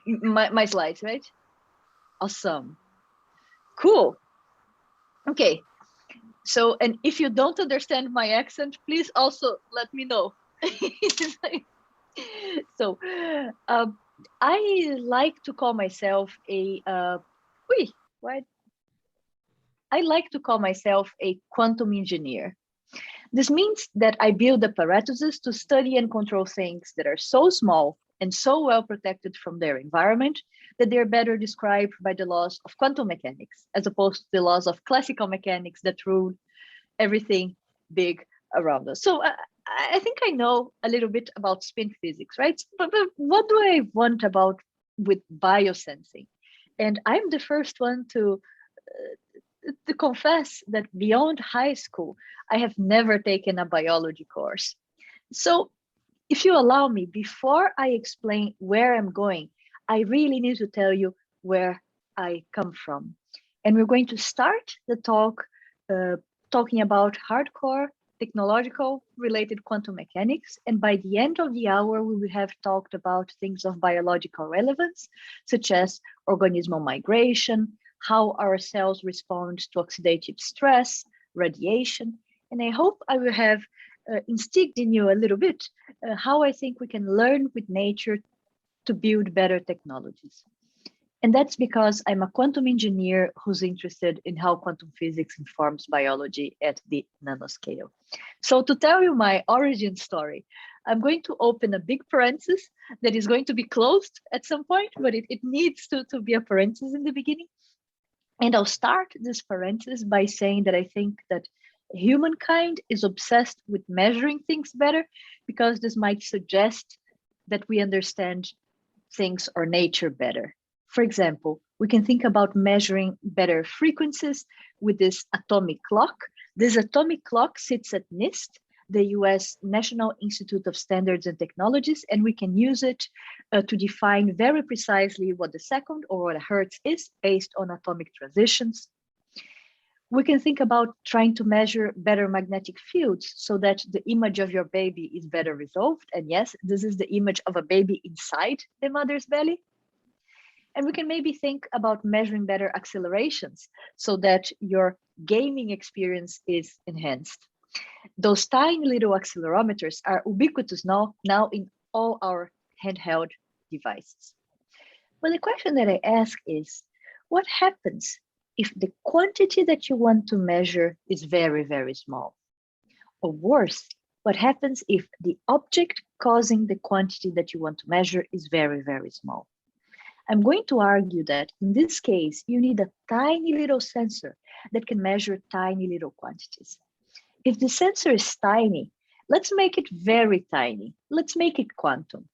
my slides, right? Awesome. Cool. Okay. So, and if you don't understand my accent, please also let me know. So, I like to call myself a, what? I like to call myself a quantum engineer. This means that I build apparatuses to study and control things that are so small and so well protected from their environment that they're better described by the laws of quantum mechanics, as opposed to the laws of classical mechanics that rule everything big around us. So I think I know a little bit about spin physics, right? But what do I want about with biosensing? And I'm the first one to confess that beyond high school, I have never taken a biology course. So if you allow me, before I explain where I'm going, I really need to tell you where I come from. And we're going to start the talk talking about hardcore technological related quantum mechanics. And by the end of the hour, we will have talked about things of biological relevance, such as organismal migration, how our cells respond to oxidative stress, radiation. And I hope I will have instilled in you a little bit how I think we can learn with nature to build better technologies. And that's because I'm a quantum engineer who's interested in how quantum physics informs biology at the nanoscale. So to tell you my origin story, I'm going to open a big parenthesis that is going to be closed at some point, but it needs to be a parenthesis in the beginning. And I'll start this parenthesis by saying that I think that humankind is obsessed with measuring things better because this might suggest that we understand things or nature better. For example, we can think about measuring better frequencies with this atomic clock. This atomic clock sits at NIST, the US National Institute of Standards and Technologies, and we can use it to define very precisely what the second or what a hertz is based on atomic transitions. We can think about trying to measure better magnetic fields so that the image of your baby is better resolved. And yes, this is the image of a baby inside the mother's belly. And we can maybe think about measuring better accelerations so that your gaming experience is enhanced. Those tiny little accelerometers are ubiquitous now in all our handheld devices. But the question that I ask is, what happens if the quantity that you want to measure is very, very small? Or worse, what happens if the object causing the quantity that you want to measure is very, very small? I'm going to argue that in this case, you need a tiny little sensor that can measure tiny little quantities. If the sensor is tiny, let's make it very tiny. Let's make it quantum.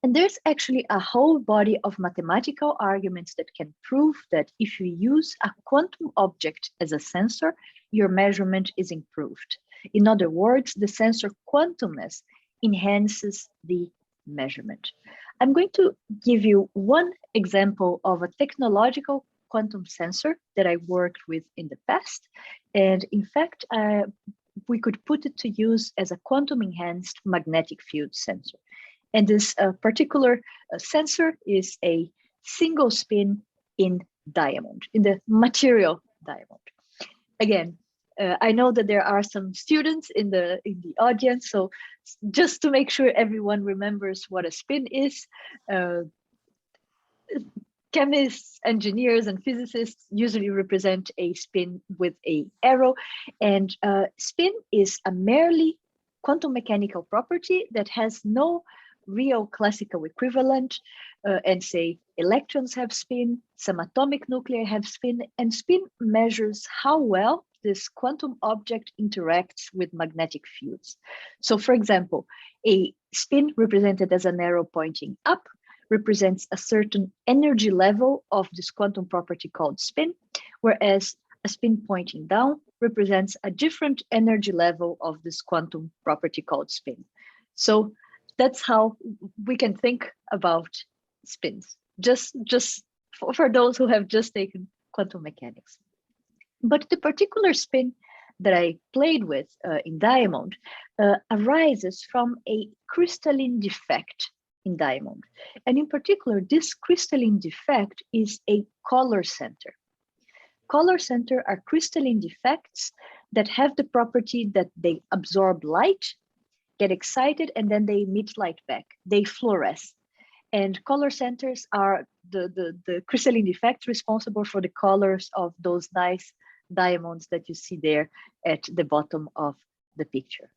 And there's actually a whole body of mathematical arguments that can prove that if you use a quantum object as a sensor, your measurement is improved. In other words, the sensor quantumness enhances the measurement. I'm going to give you one example of a technological quantum sensor that I worked with in the past. And in fact, we could put it to use as a quantum enhanced magnetic field sensor. And this particular sensor is a single spin in diamond, in the material diamond. Again, I know that there are some students in the audience, so just to make sure everyone remembers what a spin is, chemists, engineers, and physicists usually represent a spin with an arrow, and spin is a merely quantum mechanical property that has no real classical equivalent, and say electrons have spin, some atomic nuclei have spin, and spin measures how well this quantum object interacts with magnetic fields. So for example, a spin represented as an arrow pointing up represents a certain energy level of this quantum property called spin, whereas a spin pointing down represents a different energy level of this quantum property called spin. So that's how we can think about spins, just for those who have just taken quantum mechanics. But the particular spin that I played with in diamond arises from a crystalline defect in diamond. And in particular, this crystalline defect is a color center. Color center are crystalline defects that have the property that they absorb light, get excited, and then they emit light back. They fluoresce. And color centers are the crystalline defects responsible for the colors of those nice diamonds that you see there at the bottom of the picture.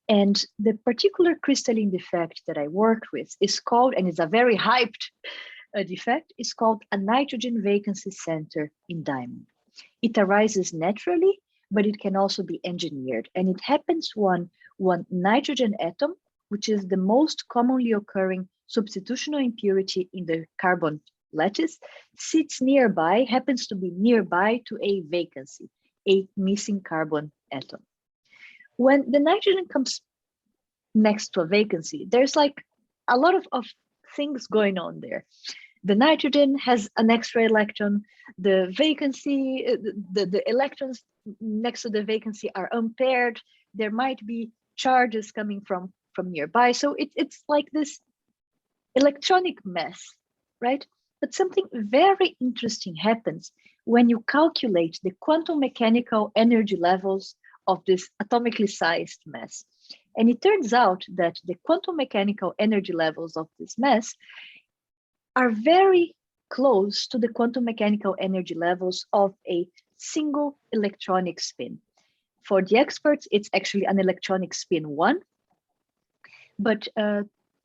And the particular crystalline defect that I worked with is called, and it's a very hyped defect, is called a nitrogen vacancy center in diamond. It arises naturally, but it can also be engineered. And it happens when one nitrogen atom, which is the most commonly occurring substitutional impurity in the carbon lattice, sits nearby, happens to be nearby to a vacancy, a missing carbon atom. When the nitrogen comes next to a vacancy, there's like a lot of things going on there. The nitrogen has an extra electron, the vacancy, the electrons next to the vacancy are unpaired. There might be charges coming from nearby. So it's like this electronic mess, right? But something very interesting happens when you calculate the quantum mechanical energy levels of this atomically sized mess. And it turns out that the quantum mechanical energy levels of this mess are very close to the quantum mechanical energy levels of a single electronic spin. For the experts, it's actually an electronic spin 1. But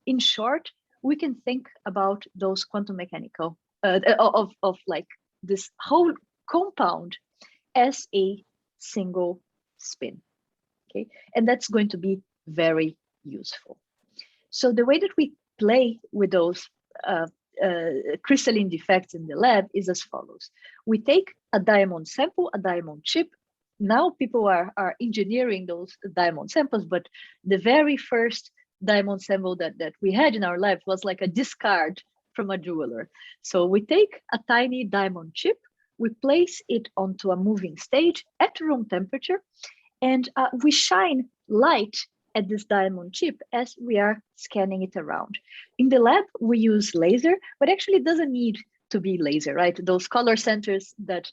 in short, we can think about those quantum mechanical, of like this whole compound as a single spin, okay? And that's going to be very useful. So the way that we play with those crystalline defects in the lab is as follows. We take a diamond sample, a diamond chip. Now people are engineering those diamond samples, but the very first diamond sample that we had in our lab was like a discard from a jeweler. So we take a tiny diamond chip, we place it onto a moving stage at room temperature, and we shine light at this diamond chip as we are scanning it around. In the lab, we use laser, but actually it doesn't need to be laser, right? Those color centers that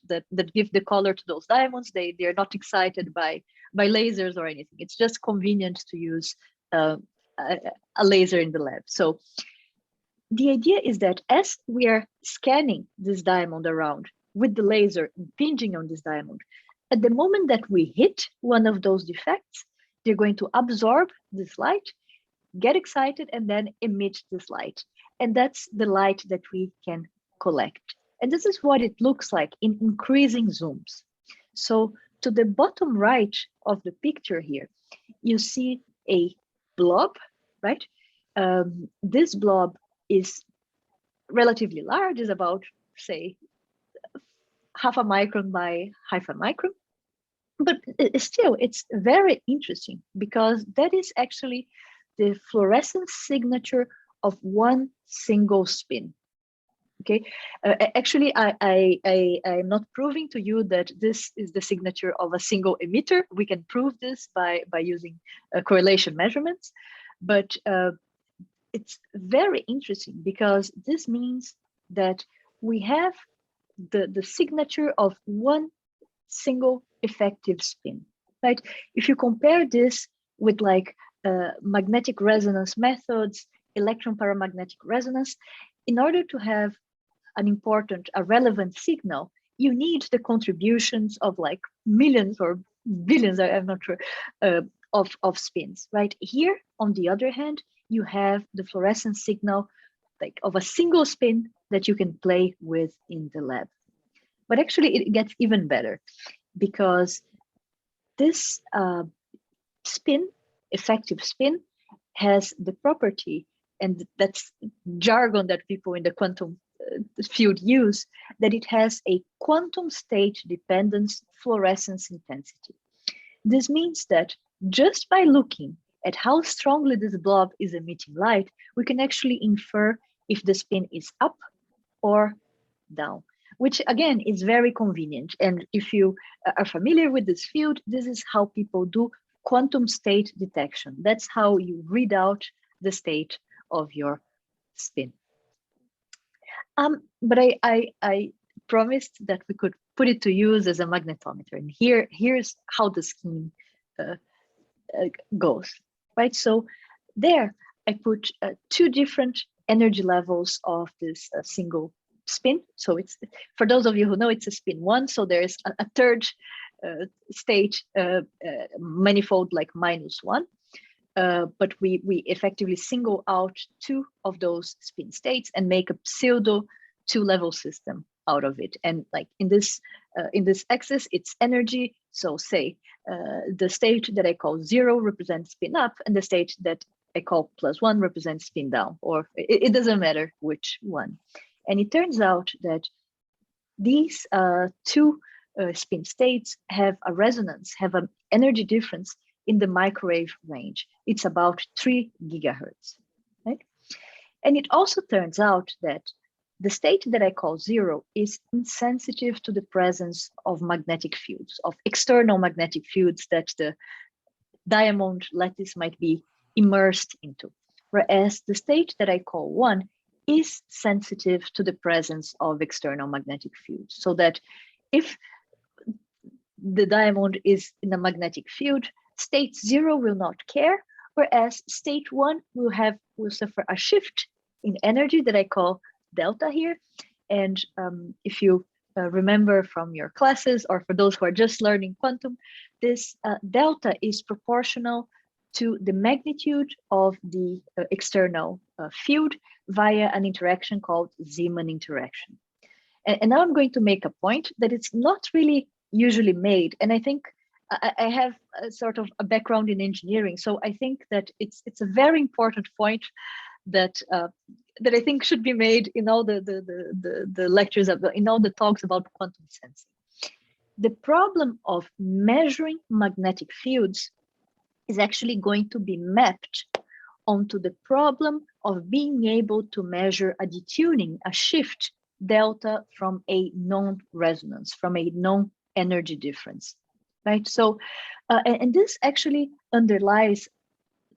give the color to those diamonds, they're not excited by lasers or anything. It's just convenient to use a laser in the lab. So the idea is that as we are scanning this diamond around with the laser impinging on this diamond, at the moment that we hit one of those defects, they're going to absorb this light, get excited, and then emit this light. And that's the light that we can collect. And this is what it looks like in increasing zooms. So to the bottom right of the picture here, you see a blob, right? This blob is relatively large, is about, say, 0.5 micron by 0.5 micron. But still, it's very interesting because that is actually the fluorescence signature of one single spin. Okay, actually, I'm not proving to you that this is the signature of a single emitter. We can prove this by using correlation measurements, but it's very interesting because this means that we have the signature of one single effective spin, right? If you compare this with like magnetic resonance methods, electron paramagnetic resonance, in order to have a relevant signal, you need the contributions of like millions or billions, I'm not sure, of spins, right? Here, on the other hand, you have the fluorescence signal like of a single spin that you can play with in the lab. But actually, it gets even better because this spin, effective spin, has the property, and that's jargon that people in the quantum field use, that it has a quantum state dependence fluorescence intensity. This means that just by looking at how strongly this blob is emitting light, we can actually infer if the spin is up or down, which again is very convenient. And if you are familiar with this field, this is how people do quantum state detection. That's how you read out the state of your spin. But I promised that we could put it to use as a magnetometer, and here's how the scheme goes, right? So there I put two different energy levels of this single spin. So it's, for those of you who know, it's a spin 1. So there's a third state manifold like -1. But we effectively single out two of those spin states and make a pseudo two-level system out of it. And like in this axis, it's energy. So say the state that I call 0 represents spin up, and the state that I call +1 represents spin down, or it doesn't matter which one. And it turns out that these two spin states have a resonance, have an energy difference in the microwave range. It's about 3 gigahertz, right? And it also turns out that the state that I call 0 is insensitive to the presence of magnetic fields, of external magnetic fields that the diamond lattice might be immersed into. Whereas the state that I call 1 is sensitive to the presence of external magnetic fields, so that if the diamond is in a magnetic field, state 0 will not care, whereas state 1 will suffer a shift in energy that I call delta here. And if you remember from your classes, or for those who are just learning quantum, this delta is proportional to the magnitude of the external field via an interaction called Zeeman interaction. And now I'm going to make a point that it's not really usually made. And I think I have a sort of a background in engineering, so I think that it's a very important point that that I think should be made in all the lectures, in all the talks about quantum sensing. The problem of measuring magnetic fields is actually going to be mapped onto the problem of being able to measure a detuning, a shift delta from a non-resonance, from a non-energy difference, right? So, and this actually underlies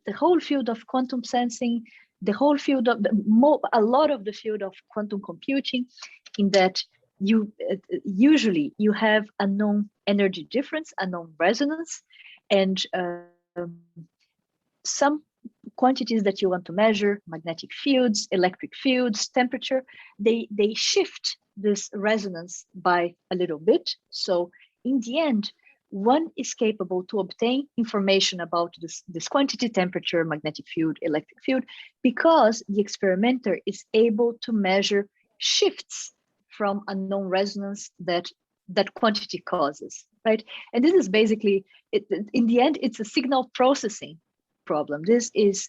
the whole field of quantum sensing, the whole field of a lot of the field of quantum computing, in that you usually you have a non-energy difference, a non-resonance, and some quantities that you want to measure, magnetic fields, electric fields, temperature, they shift this resonance by a little bit. So in the end, one is capable to obtain information about this quantity, temperature, magnetic field, electric field, because the experimenter is able to measure shifts from a non-resonance that quantity causes, right? And this is basically, in the end, it's a signal processing problem. This is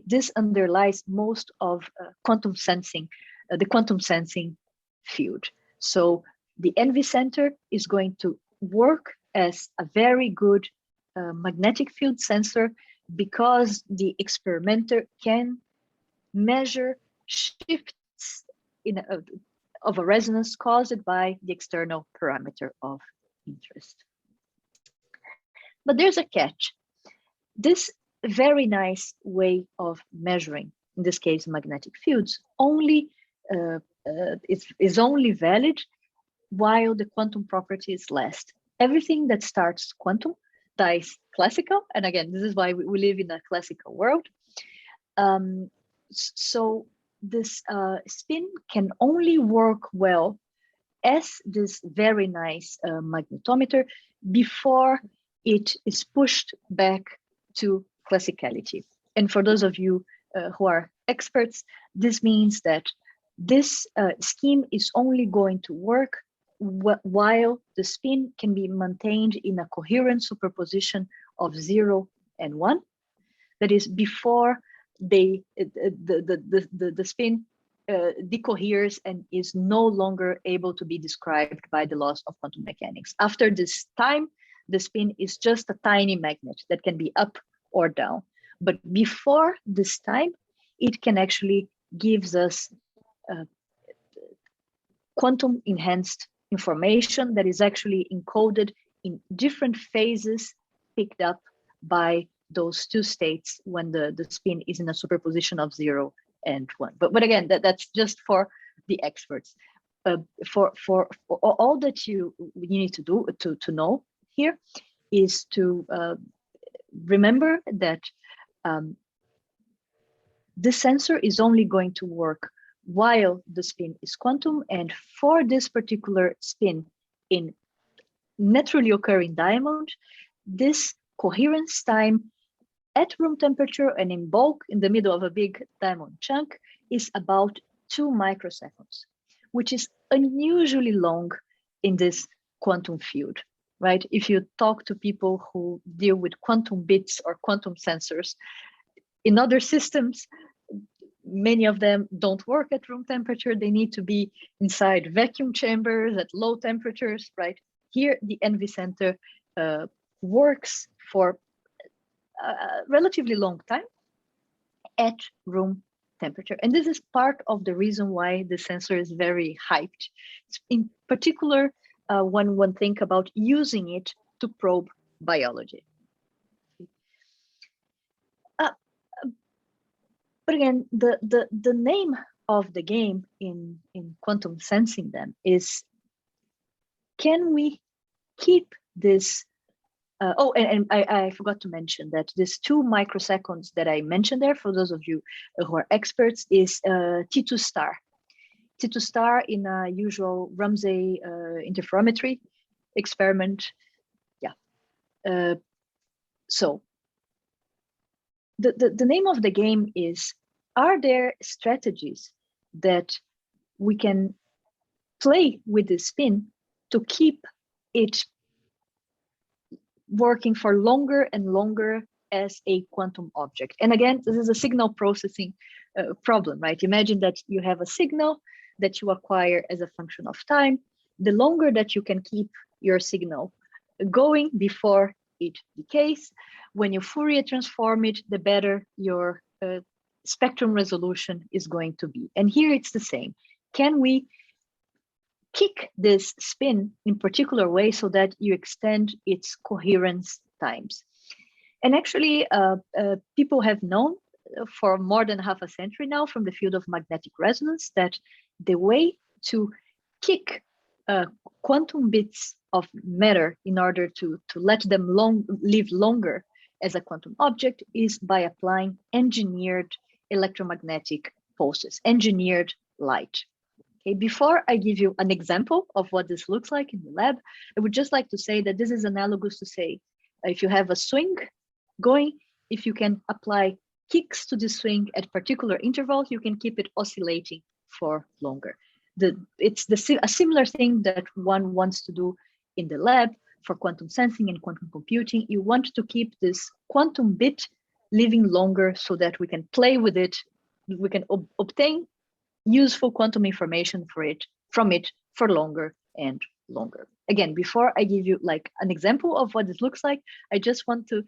this underlies most of quantum sensing, the quantum sensing field. So the NV center is going to work as a very good magnetic field sensor, because the experimenter can measure shifts of a resonance caused by the external parameter of interest. But there's a catch. This very nice way of measuring, in this case magnetic fields, only is only valid while the quantum properties last. Everything that starts quantum dies classical, and again, this is why we live in a classical world. So this spin can only work well as this very nice magnetometer before it is pushed back to classicality. And for those of you who are experts, this means that this scheme is only going to work while the spin can be maintained in a coherent superposition of 0 and 1. That is, before the spin decoheres and is no longer able to be described by the laws of quantum mechanics. After this time, the spin is just a tiny magnet that can be up or down. But before this time, it can actually gives us quantum enhanced information that is actually encoded in different phases picked up by those two states when the spin is in a superposition of 0 and 1. But again, that's just for the experts. For all that you need to do to know here is to remember that the sensor is only going to work while the spin is quantum, and for this particular spin in naturally occurring diamond, this coherence time at room temperature and in bulk in the middle of a big diamond chunk is about 2 microseconds, which is unusually long in this quantum field, right? If you talk to people who deal with quantum bits or quantum sensors in other systems, many of them don't work at room temperature. They need to be inside vacuum chambers at low temperatures, right? Here, the NV Center works for a relatively long time at room temperature. And this is part of the reason why the sensor is very hyped. In particular, when one think about using it to probe biology. But again, the name of the game in quantum sensing then is, can we keep this? And I forgot to mention that this 2 microseconds that I mentioned there, for those of you who are experts, is T2 star. T2 star in a usual Ramsey interferometry experiment. Yeah. So the name of the game is, are there strategies that we can play with the spin to keep it working for longer and longer as a quantum object? And again, this is a signal processing problem, right? Imagine that you have a signal that you acquire as a function of time. The longer that you can keep your signal going before it decays, when you Fourier transform it, the better your spectrum resolution is going to be. And here it's the same. Can we kick this spin in particular way so that you extend its coherence times? And actually, people have known for more than half a century now from the field of magnetic resonance that the way to kick quantum bits of matter in order to let them live longer as a quantum object is by applying engineered electromagnetic pulses, engineered light. Okay, before I give you an example of what this looks like in the lab, I would just like to say that this is analogous to say, if you have a swing going, if you can apply kicks to the swing at particular intervals, you can keep it oscillating for longer. It's a similar thing that one wants to do in the lab for quantum sensing and quantum computing. You want to keep this quantum bit living longer so that we can play with it, we can obtain useful quantum information from it for longer and longer. Again, before I give you like an example of what this looks like, I just want to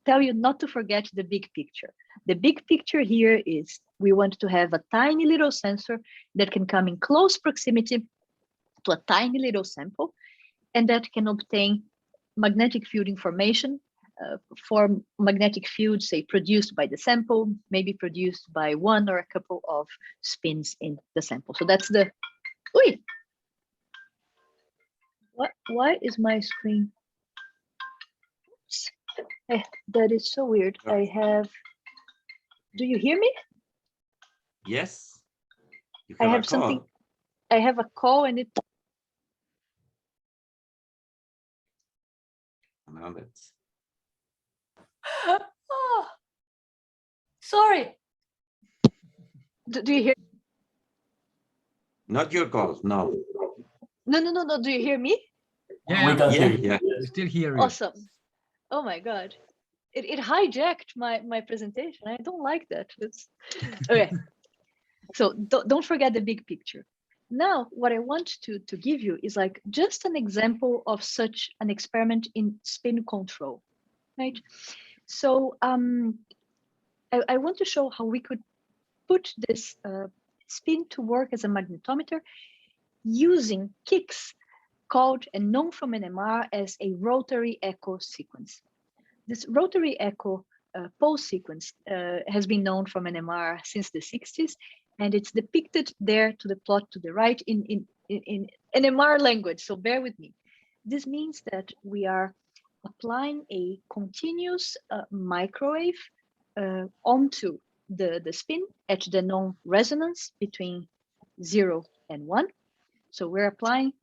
tell you not to forget the big picture. The big picture here is we want to have a tiny little sensor that can come in close proximity to a tiny little sample, and that can obtain magnetic field information for magnetic fields, say, produced by the sample, maybe produced by one or a couple of spins in the sample. So that's the, why is my screen? That is so weird. I have, do you hear me? Yes. I have something, I have a call and it. Now that's. Oh, sorry. Do you hear? Not your calls, no. No. Do you hear me? Yeah, We can hear you. Yeah. we still hear you. Awesome. Oh my God. It hijacked my presentation. I don't like that. Okay. So don't forget the big picture. Now, what I want to give you is like just an example of such an experiment in spin control, right? So I want to show how we could put this spin to work as a magnetometer using kicks called and known from NMR as a rotary echo sequence. This rotary echo pose sequence has been known from NMR since the 60s, and it's depicted there to the plot to the right in NMR language, so bear with me. This means that we are applying a continuous microwave onto the spin at the known resonance between 0 and 1. So we're applying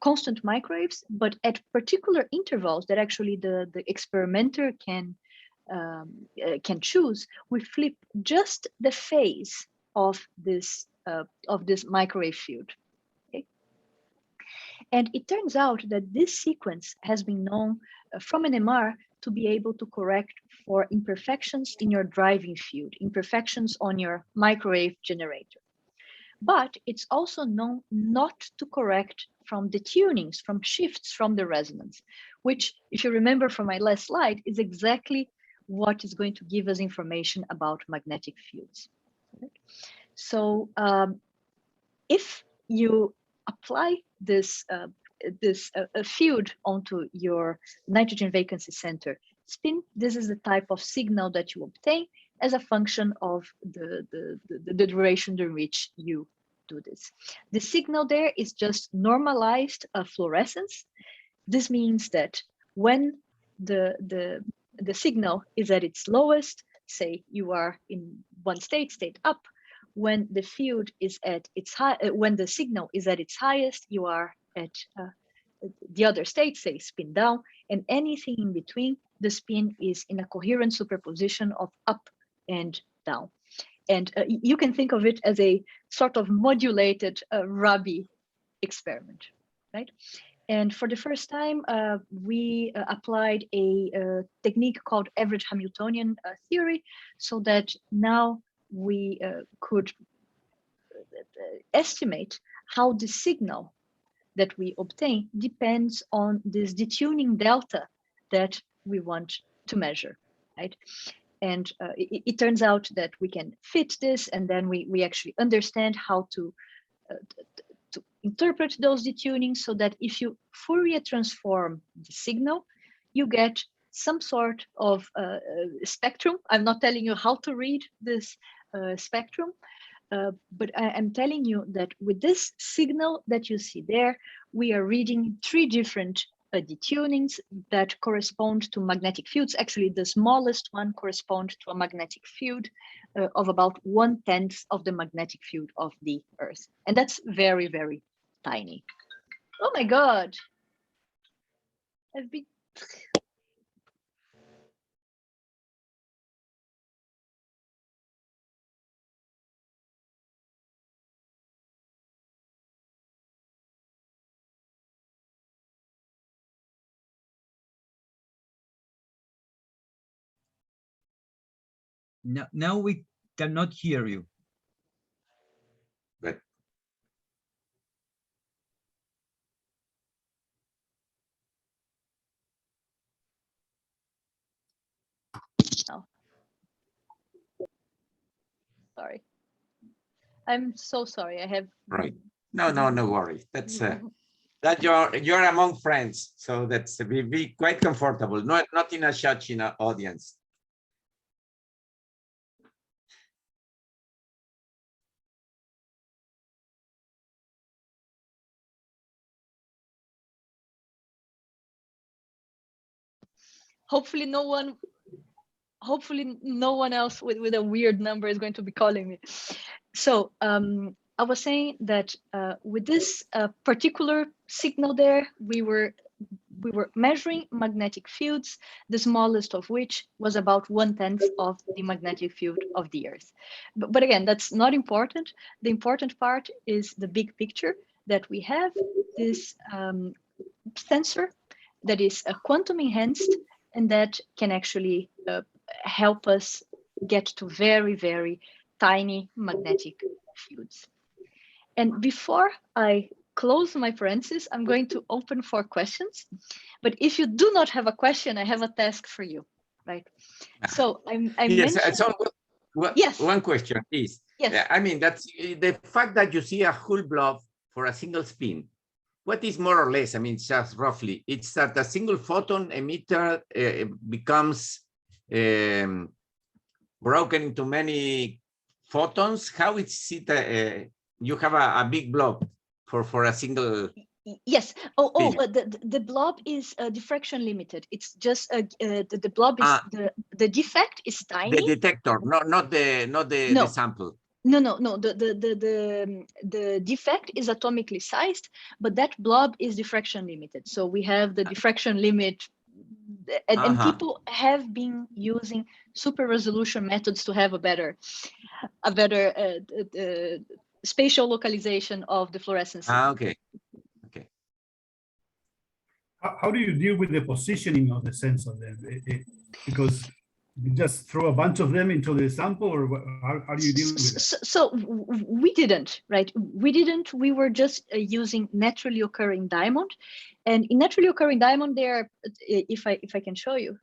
constant microwaves, but at particular intervals that actually the experimenter can choose. We flip just the phase of this microwave field. Okay? And it turns out that this sequence has been known from NMR to be able to correct for imperfections in your driving field, imperfections on your microwave generator. But it's also known not to correct from detunings, from shifts from the resonance, which, if you remember from my last slide, is exactly what is going to give us information about magnetic fields. So if you apply this field onto your nitrogen vacancy center spin, this is the type of signal that you obtain as a function of the duration during which you do this. The signal there is just normalized fluorescence. This means that when the signal is at its lowest, say you are in one state up, when the field is at its high, when the signal is at its highest, you are at the other state, say spin down, and anything in between, the spin is in a coherent superposition of up and down. And you can think of it as a sort of modulated Rabi experiment, right? And for the first time, we applied a technique called average Hamiltonian theory, so that now we could estimate how the signal that we obtain depends on this detuning delta that we want to measure, right? And it turns out that we can fit this, and then we actually understand how to interpret those detunings, so that if you Fourier transform the signal, you get some sort of spectrum. I'm not telling you how to read this spectrum, but I'm telling you that with this signal that you see there, we are reading 3 different detunings that correspond to magnetic fields. Actually, the smallest one corresponds to a magnetic field of about 1/10 of the magnetic field of the Earth. And that's very, very tiny. Oh my God. I've been... No, now we cannot hear you. But Oh. Sorry. I'm so sorry. I have... right. No worries. That's that you're among friends, so that's be quite comfortable. Not in a judging audience. Hopefully no one else with a weird number is going to be calling me. So I was saying that with this particular signal there, we were measuring magnetic fields, the smallest of which was about 1/10 of the magnetic field of the Earth. But again, that's not important. The important part is the big picture, that we have this sensor that is quantum enhanced, and that can actually help us get to very, very tiny magnetic fields. And before I close my parentheses, I'm going to open for questions. But if you do not have a question, I have a task for you, right? So I yes, mentioned... so yes. One question is, yes. I mean, that's the fact that you see a whole blob for a single spin. What is more or less, I mean, just roughly, it's that a single photon emitter becomes broken into many photons? How is it? You have a big blob for a single. Yes. The blob is diffraction limited. It's just the blob is the defect is tiny. The detector, not the sample. No. The defect is atomically sized, but that blob is diffraction limited. So we have the diffraction limit, and people have been using super resolution methods to have a better spatial localization of the fluorescence. Okay. How do you deal with the positioning of the sensor then? Because you just throw a bunch of them into the sample, or how do you deal with it? So we didn't, right? We were just using naturally occurring diamond, and in naturally occurring diamond, they're, if I can show you,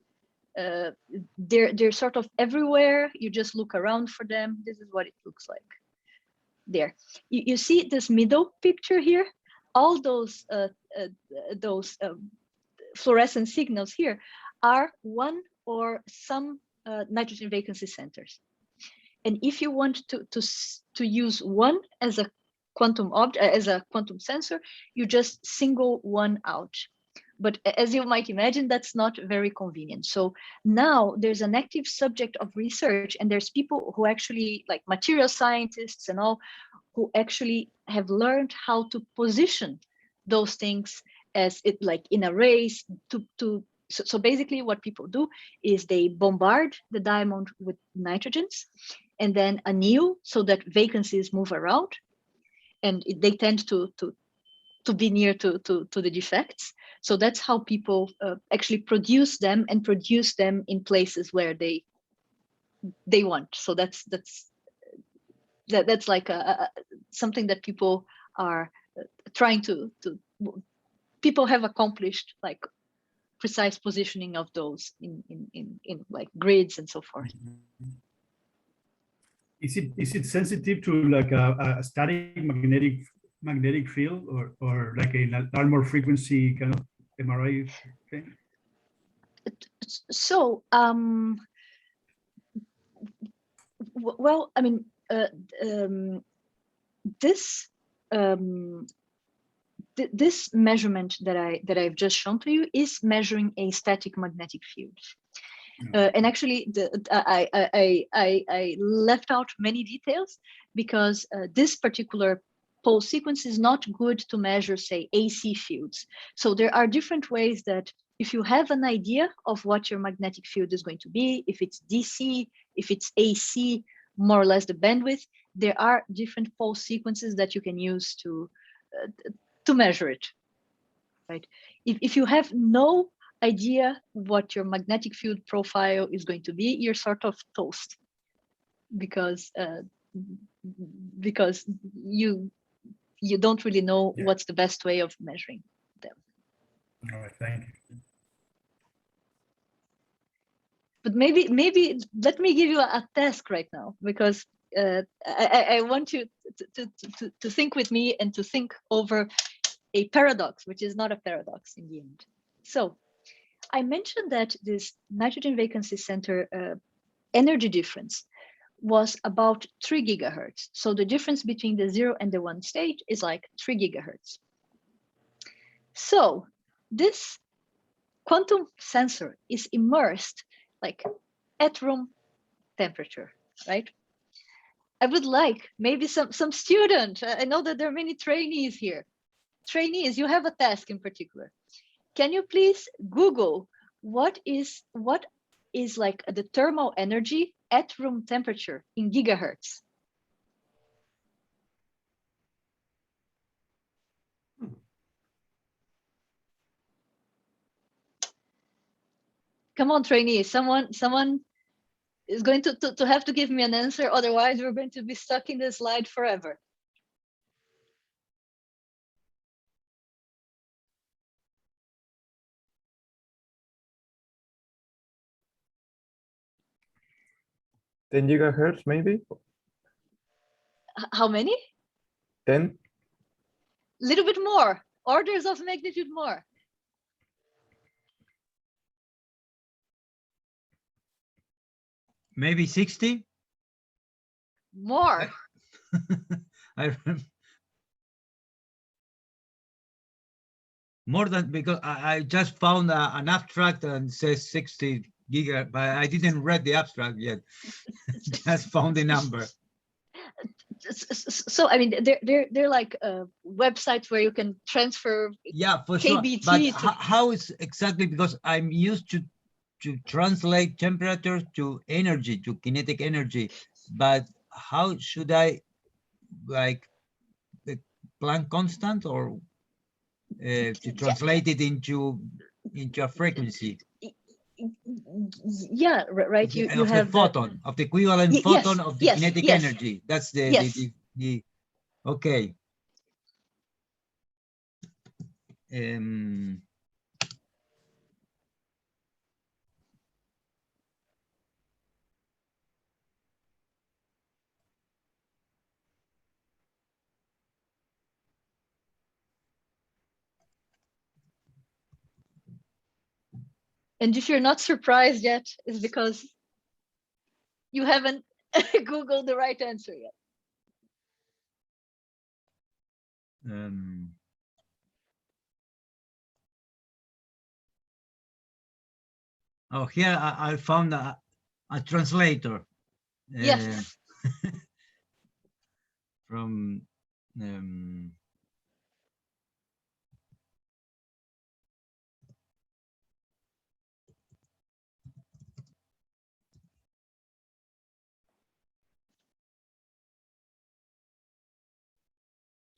they're sort of everywhere. You just look around for them. This is what it looks like. There, you see this middle picture here. All those fluorescent signals here are one or some nitrogen vacancy centers. And if you want to use one as a quantum sensor, you just single one out. But as you might imagine, that's not very convenient. So now there's an active subject of research, and there's people who actually, like material scientists and all, who actually have learned how to position those things as it, like in arrays. So basically what people do is they bombard the diamond with nitrogens and then anneal so that vacancies move around, and they tend to be near to the defects. So that's how people actually produce them, and produce them in places where they want. So that's like something that people are trying to people have accomplished, like precise positioning of those in like grids and so forth. Is it sensitive to like a static magnetic field, or like a normal frequency kind of MRI thing? So well, I mean, this this measurement that I've just shown to you is measuring a static magnetic field. And actually, I left out many details because this particular pulse sequence is not good to measure, say, AC fields. So there are different ways that if you have an idea of what your magnetic field is going to be, if it's DC, if it's AC, more or less the bandwidth, there are different pulse sequences that you can use to measure it, right? If you have no idea what your magnetic field profile is going to be, you're sort of toast, because you don't really know what's the best way of measuring them. All right, thank you. But maybe let me give you a task right now, because I want you to think with me and to think over a paradox, which is not a paradox in the end. So I mentioned that this nitrogen vacancy center energy difference was about 3 gigahertz. So the difference between the 0 and the 1 state is like 3 gigahertz. So this quantum sensor is immersed like at room temperature, right? I would like maybe some student. I know that there are many trainees here. Trainees, you have a task in particular. Can you please Google what is like the thermal energy at room temperature in gigahertz? Come on, trainees. Someone is going to have to give me an answer. Otherwise, we're going to be stuck in this slide forever. Ten gigahertz, maybe? How many? 10? Little bit more, orders of magnitude more. maybe 60. More. I more than, because I just found an abstract and says 60 giga, but I didn't read the abstract yet. Just found the number. So I mean, they're like websites where you can transfer. Yeah, for sure. KBT But to- how is exactly, because I'm used to translate temperature to energy, to kinetic energy, but how should I, like, the Planck constant, or to translate it into a frequency? Yeah, right. You Of the have that. photon, of the equivalent Yes, photon of the yes, kinetic yes. energy. That's the, Yes. the okay. And if you're not surprised yet, it's because you haven't Googled the right answer yet. Oh, here I found a translator. Yes. From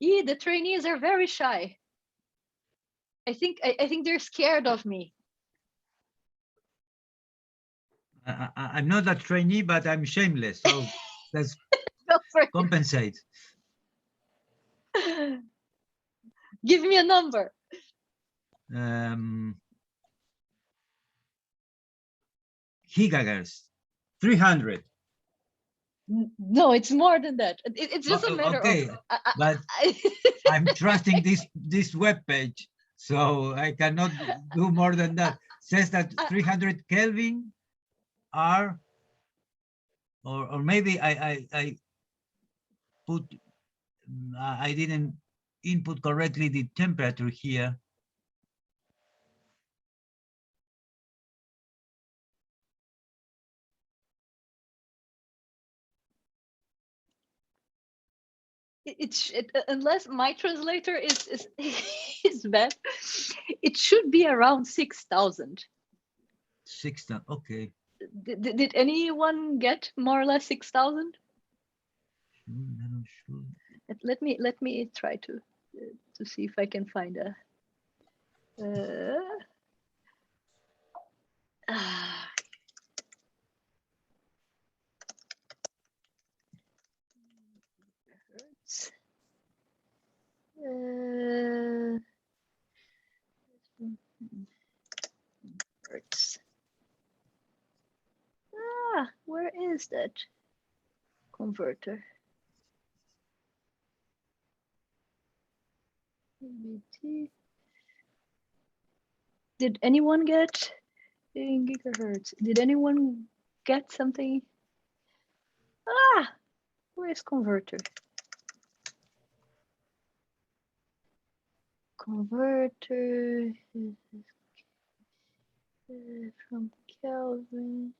Yeah, the trainees are very shy. I think they're scared of me. I'm not a trainee, but I'm shameless, so let's Go for it. compensate. Give me a number. Gigahertz, 300. No, it's more than that. It's just a matter okay, of. but I'm trusting this web page, so I cannot do more than that. Says that 300 Kelvin are, or maybe I put, I didn't input correctly the temperature here. Unless my translator is is bad, it should be around 6,000. 6,000. Okay. Did anyone get more or less 6,000? Let me try to see if I can find a. Where is that converter? Did anyone get in gigahertz? Did anyone get something? Where is converter? Converter from Kelvin.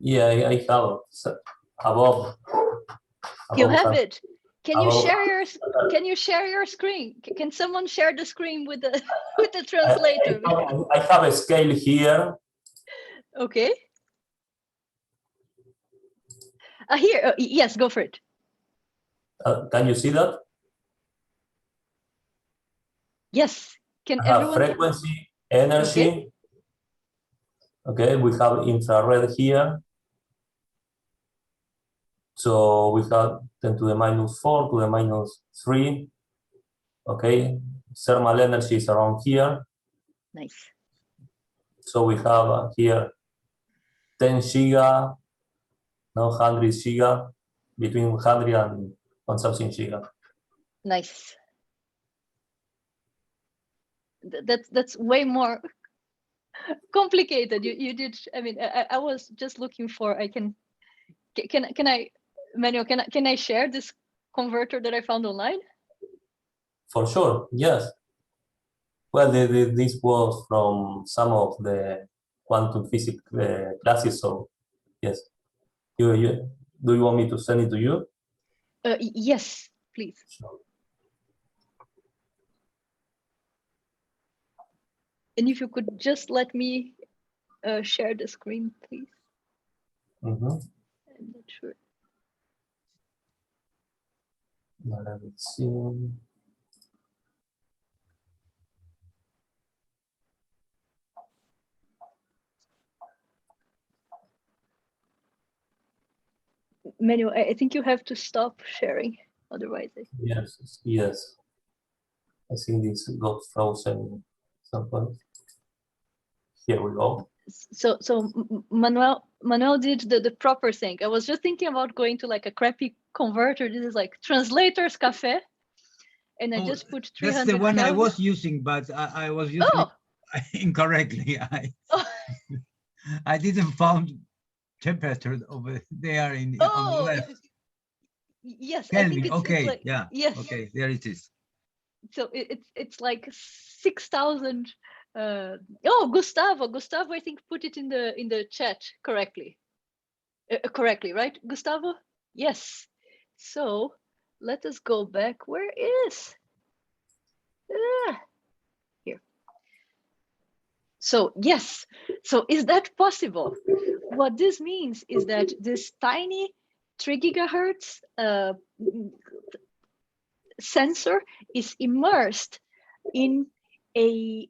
Yeah, I have above. You have that. it. Can you share your screen? Can someone share the screen with the translator? I have a scale here. Okay. Here, yes, go for it. Can you see that? Yes. Can I have everyone? frequency, energy. Okay, we have infrared here. So we have 10 to the -4 to the -3. Okay, thermal energy is around here. Nice. So we have here 10 giga, no 100 giga, between 100 and on something giga. Nice. That's way more complicated. You did. I mean, I was just looking for. Can I, Manuel? Can I share this converter that I found online? For sure, yes. Well, this was from some of the quantum physics classes, so yes. Do you want me to send it to you? Yes, please. Sure. And if you could just let me share the screen, please. Mm-hmm. I'm not sure. Let's see. Manuel, I think you have to stop sharing, otherwise. Yes. I think this got frozen at some point. Here we go. So Manuel did the proper thing. I was just thinking about going to like a crappy converter. This is like Translators Cafe, and I just put 300 That's the one Kelvin. I was using, but I was using it incorrectly. I didn't found temperature over there on the left. Yes, Kelvin, I think it's okay, like, yeah, yes. okay, there it is. So it's like 6,000. Gustavo, I think put it in the chat correctly. Correctly, right, Gustavo? Yes. So let us go back. Where is? Here. So yes. So is that possible? What this means is that this tiny 3 gigahertz sensor is immersed in a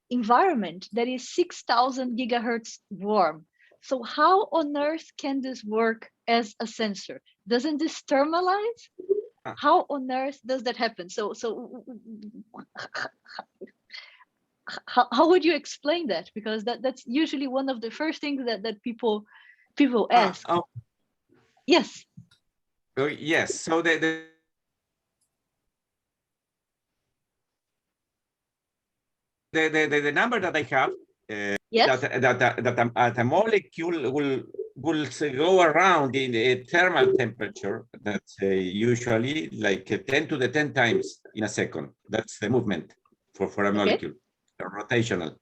environment that is 6,000 gigahertz warm. So how on earth can this work as a sensor? Doesn't this thermalize? How on earth does that happen? So how would you explain that? Because that's usually one of the first things that people ask. Yes. Yes. So the number that I have, yes, that a molecule will go around in a thermal temperature that's usually like 10 to the 10 times in a second. That's the movement for a molecule, rotational.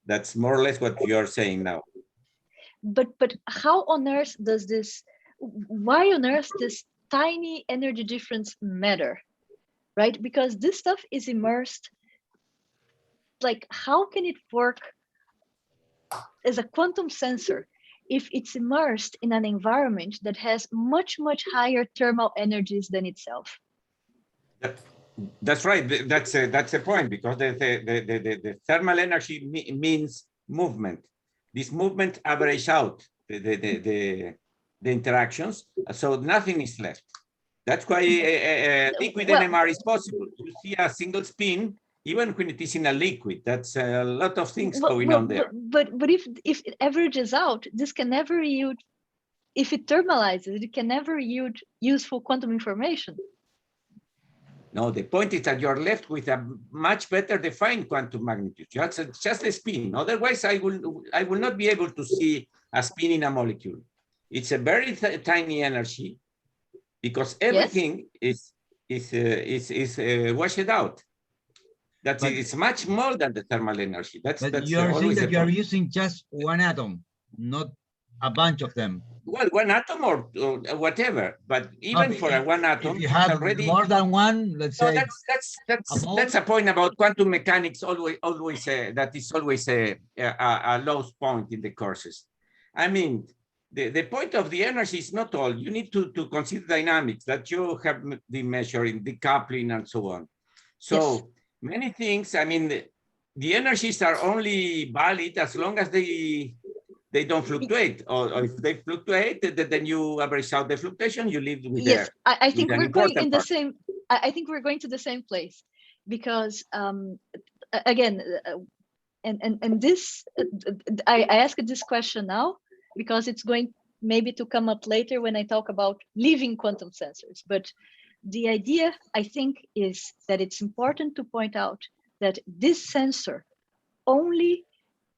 That's more or less what you're saying now. But how on earth does this? Why on earth this tiny energy difference matter, right? Because this stuff is immersed. Like, how can it work as a quantum sensor if it's immersed in an environment that has much higher thermal energies than itself? That's right. That's the point, because the thermal energy means movement. This movement average out the interactions, so nothing is left. That's why liquid NMR is possible. You see a single spin, even when it is in a liquid. That's a lot of things going on there. But if it averages out, this can never yield. If it thermalizes, it can never yield useful quantum information. No, the point is that you're left with a much better defined quantum magnitude. Just a spin. Otherwise, I will not be able to see a spin in a molecule. It's a very tiny energy, because everything is washed out. It's much more than the thermal energy. That's you're saying that you're point. using just one atom, not a bunch of them. Well, one atom or whatever, but even for a one atom, if you have already more than one, let's say. That's a point about quantum mechanics. Always that is always a low point in the courses. I mean, the point of the energy is not all. You need to consider dynamics that you have been measuring, decoupling, and so on. So many things. I mean, the energies are only valid as long as they don't fluctuate, or if they fluctuate, then you average out the fluctuation. You live with yes. I think we're going in the part. same. I think we're going to the same place, because again, and this I asked this question now because it's going maybe to come up later when I talk about living quantum sensors. But the idea, I think, is that it's important to point out that this sensor only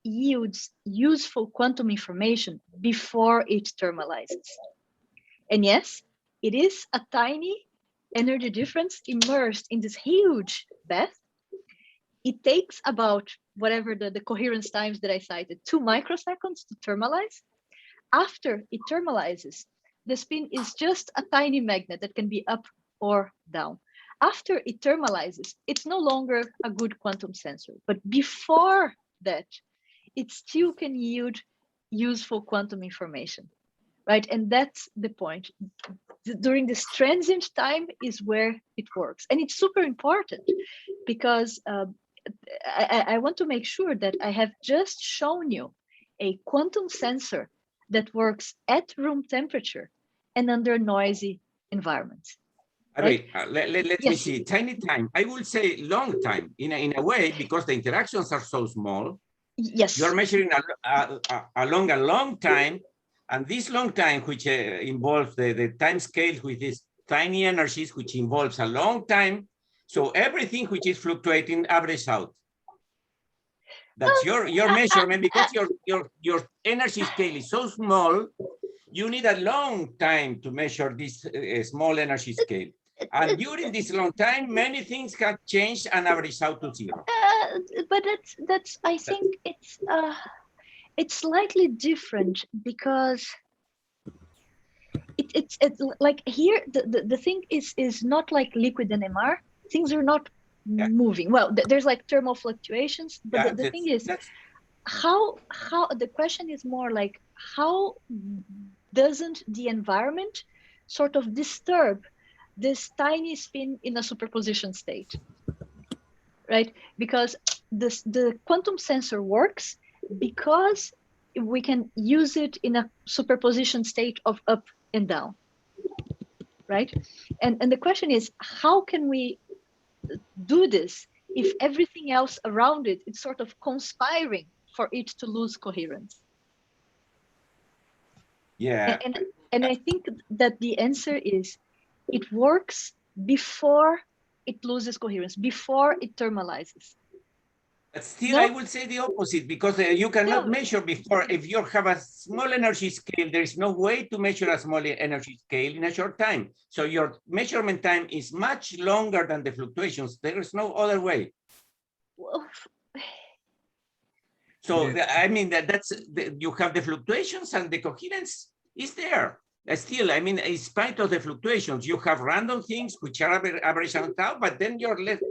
yields useful quantum information before it thermalizes. And yes, it is a tiny energy difference immersed in this huge bath. It takes about whatever the coherence times that I cited, 2 microseconds to thermalize. After it thermalizes, the spin is just a tiny magnet that can be up or down. After it thermalizes, it's no longer a good quantum sensor. But before that, it still can yield useful quantum information, right? And that's the point. During this transient time is where it works. And it's super important because I want to make sure that I have just shown you a quantum sensor that works at room temperature and under noisy environments. Right? Let me see, tiny time. I would say long time in a way, because the interactions are so small. Yes. You're measuring along a long time, and this long time, which involves the time scale with these tiny energies, which involves a long time. So everything which is fluctuating averages out. That's your measurement, because your energy scale is so small, you need a long time to measure this small energy scale. And during this long time, many things have changed and average out to 0. But that's I think it's slightly different, because it's like here the thing is not like liquid NMR. Things are not moving. Well, there's like thermal fluctuations, but the thing is, how the question is more like, how doesn't the environment sort of disturb this tiny spin in a superposition state, right? Because the quantum sensor works because we can use it in a superposition state of up and down, right? And the question is, how can we do this if everything else around it is sort of conspiring for it to lose coherence? Yeah. And I think that the answer is, it works before it loses coherence, before it thermalizes. But still, I would say the opposite, because you cannot measure before. If you have a small energy scale, there is no way to measure a small energy scale in a short time. So your measurement time is much longer than the fluctuations. There is no other way. Well, so I mean, you have the fluctuations, and the coherence is there. Still, I mean, in spite of the fluctuations, you have random things which are average out, but then you're left.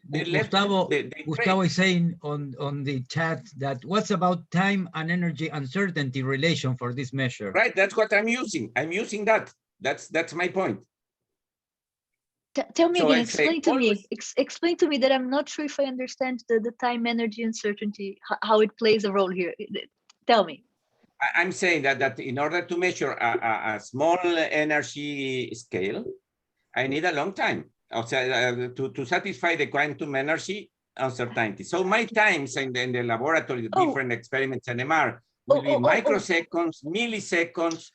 Gustavo is saying on the chat that what's about time and energy uncertainty relation for this measure? Right, that's what I'm using. I'm using that. That's my point. Tell me again, explain to me that I'm not sure if I understand the time energy uncertainty, how it plays a role here. Tell me. I'm saying that in order to measure a small energy scale, I need a long time to satisfy the quantum energy uncertainty. So my times in the laboratory, different experiments NMR will be microseconds, milliseconds,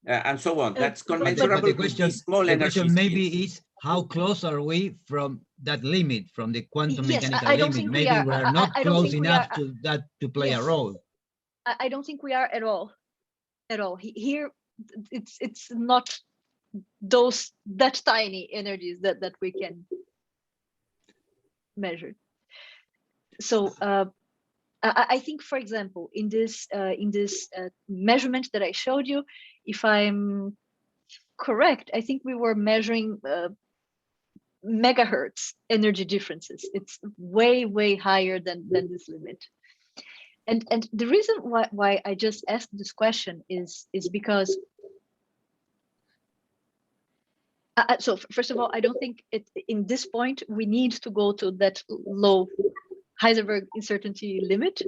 and so on. That's commensurable with these small energy question maybe is, how close are we from that limit, from the quantum mechanical limit? Maybe we are not close enough to that to play a role. I don't think we are at all. Here, it's not that tiny energies that we can measure. So I think, for example, in this measurement that I showed you, if I'm correct, I think we were measuring megahertz energy differences. It's way higher than this limit. And the reason why I just asked this question is because so first of all, I don't think in this point we need to go to that low Heisenberg uncertainty limit.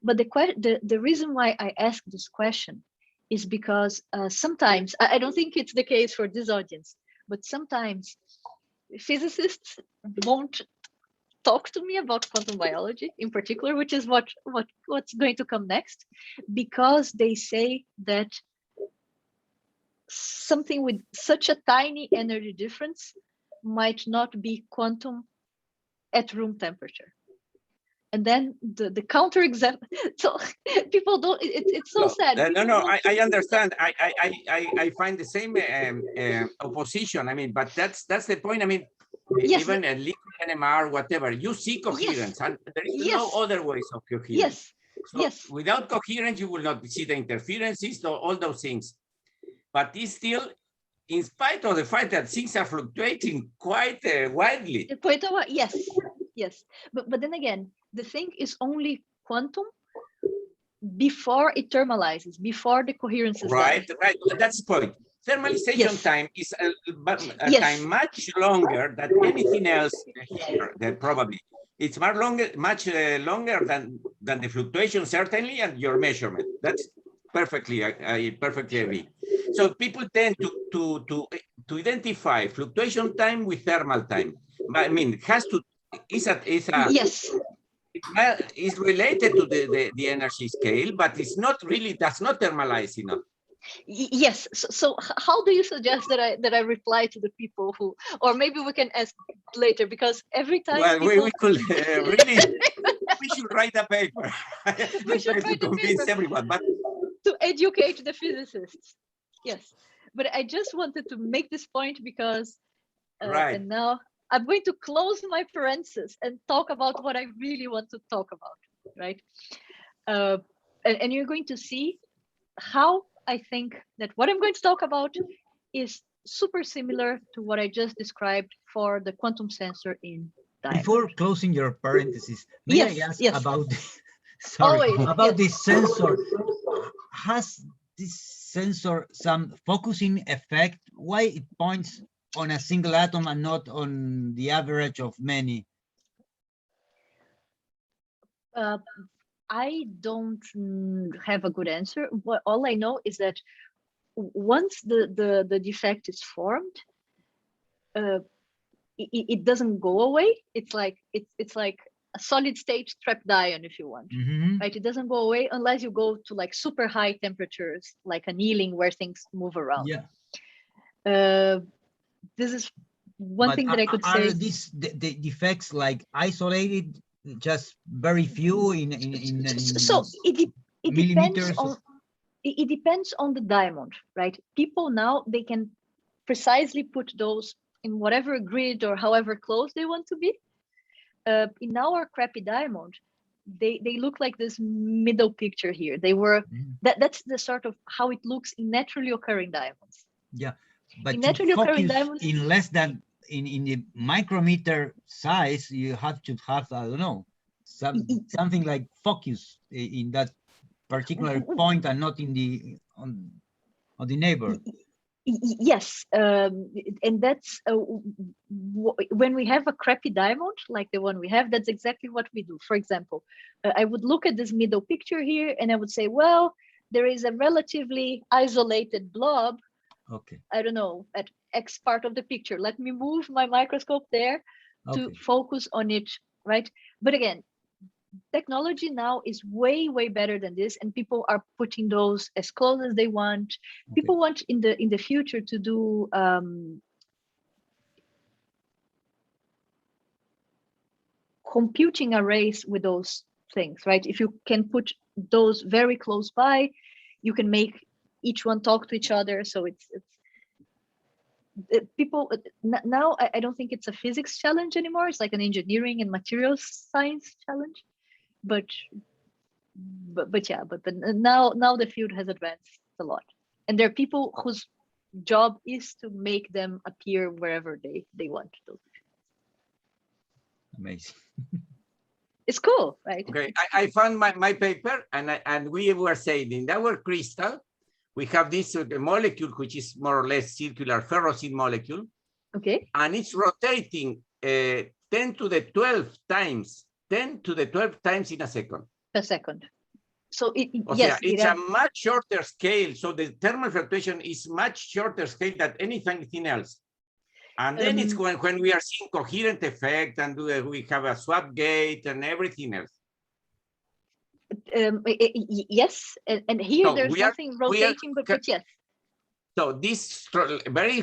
But the reason why I ask this question is because sometimes, I don't think it's the case for this audience, but sometimes physicists won't talk to me about quantum biology in particular, which is what's going to come next, because they say that something with such a tiny energy difference might not be quantum at room temperature. And then the counter example. So people don't. It's so sad. I understand. I find the same opposition. I mean, but that's the point. I mean, yes, even a liquid NMR, whatever, you see coherence, yes, and there is yes, no other ways of coherence. Yes, So yes. without coherence, you will not see the interferences, all those things. But it's still, in spite of the fact that things are fluctuating quite widely. Yes, yes. But then again, the thing is only quantum before it thermalizes, before the coherence is right, done. right. That's the point. Thermalization Yes. time is a Yes. time much longer than anything else here. Probably it's much longer than the fluctuation, certainly, and your measurement. That's perfectly. I perfectly agree. So people tend to identify fluctuation time with thermal time. I mean, it has to. Is a yes. It's related to the energy scale, but it's not really, does not thermalize enough. Yes. So how do you suggest that I reply to the people who, or maybe we can ask later, because every time. Well, people... we could really, we should write a paper. We should try to convince everyone, but to educate the physicists. Yes, but I just wanted to make this point because, right. And now I'm going to close my parentheses and talk about what I really want to talk about, right? And you're going to see how I think that what I'm going to talk about is super similar to what I just described for the quantum sensor in diamond. Before closing your parentheses, may I ask about this sensor? Has this sensor some focusing effect? Why it points on a single atom and not on the average of many? I don't have a good answer. All I know is that once the defect is formed, it doesn't go away. It's like a solid state trapped ion, if you want, right? It doesn't go away unless you go to like super high temperatures, like annealing, where things move around. Yeah. This is one thing that I could say. Are these the defects like isolated, just very few in so it millimeters? It depends on the diamond, right? People now, they can precisely put those in whatever grid or however close they want to be. In our crappy diamond, they look like this middle picture here. They were that's the sort of how it looks in naturally occurring diamonds. Yeah, but in to naturally occurring focus diamonds, in less than in the micrometer size, you have to have, I don't know, something like focus in that particular point and not in the on the neighbor. Yes, and that's when we have a crappy diamond like the one we have, that's exactly what we do. For example, I would look at this middle picture here and I would say, well, there is a relatively isolated blob. Okay. I don't know, at X part of the picture. Let me move my microscope there to focus on it, right? But again, technology now is way better than this, and people are putting those as close as they want. People want in the future to do computing arrays with those things, right? If you can put those very close by, you can make each one talk to each other. So it's people now, I don't think it's a physics challenge anymore. It's like an engineering and materials science challenge. But now the field has advanced a lot, and there are people whose job is to make them appear wherever they want to. Amazing. It's cool, right? Okay, I found my paper, and we were saying in our crystal we have this molecule which is more or less circular ferrocene molecule. Okay. And it's rotating 10 to the 12 times. 10 to the 12 times in a second. Per second. So it's a much shorter scale. So the thermal fluctuation is much shorter scale than anything else. And then it's when we are seeing coherent effect and we have a swap gate and everything else. Yes, and here so there's nothing rotating, but yes. So these very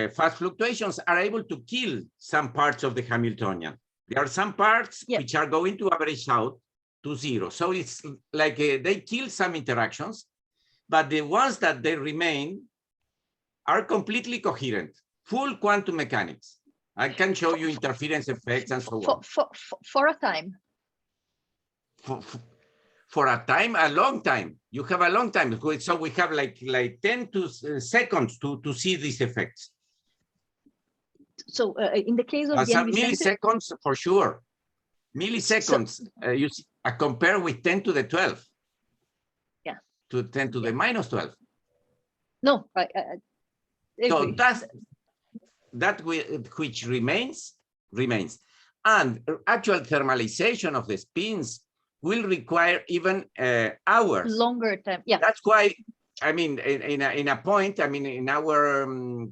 fast fluctuations are able to kill some parts of the Hamiltonian. There are some parts which are going to average out to zero. So it's like they kill some interactions, but the ones that they remain are completely coherent, full quantum mechanics. I can show you interference effects and so on. For a time. For a time, a long time. You have a long time. So we have like 10 seconds to see these effects. So in the case of some milliseconds, for sure. Milliseconds, so, you see, compare with 10 to the 12. Yeah. To 10 to the minus 12. No, I so that which remains. And actual thermalization of the spins will require even hours. Longer time, yeah. That's why, I mean, in a point, I mean, in our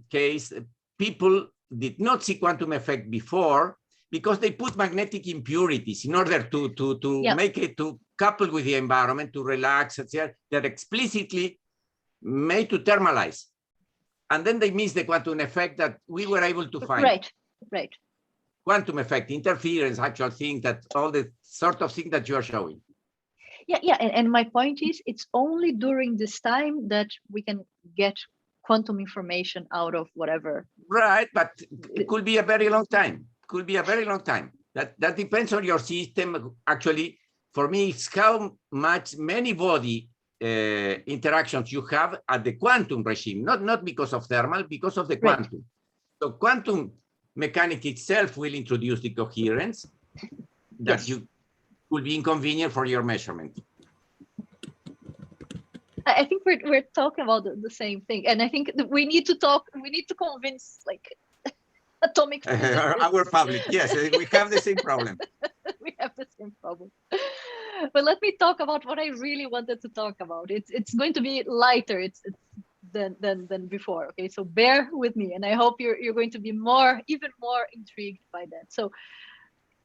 case, people did not see quantum effect before because they put magnetic impurities in order to make it to couple with the environment, to relax, etc. That explicitly made to thermalize. And then they missed the quantum effect that we were able to find. Right. Quantum effect, interference, actual thing, that all the sort of thing that you are showing. Yeah. And my point is, it's only during this time that we can get quantum information out of whatever. Right, but it could be a very long time. Could be a very long time. That depends on your system. Actually, for me, it's how much many body interactions you have at the quantum regime, not because of thermal, because of the quantum. Right. So quantum mechanics itself will introduce the coherence that you will be inconvenient for your measurement. I think we're talking about the same thing, and I think we need to convince like atomic our public. Yes, we have the same problem. We have the same problem. But let me talk about what I really wanted to talk about. It's going to be lighter than before. Okay, so bear with me, and I hope you're going to be even more intrigued by that. So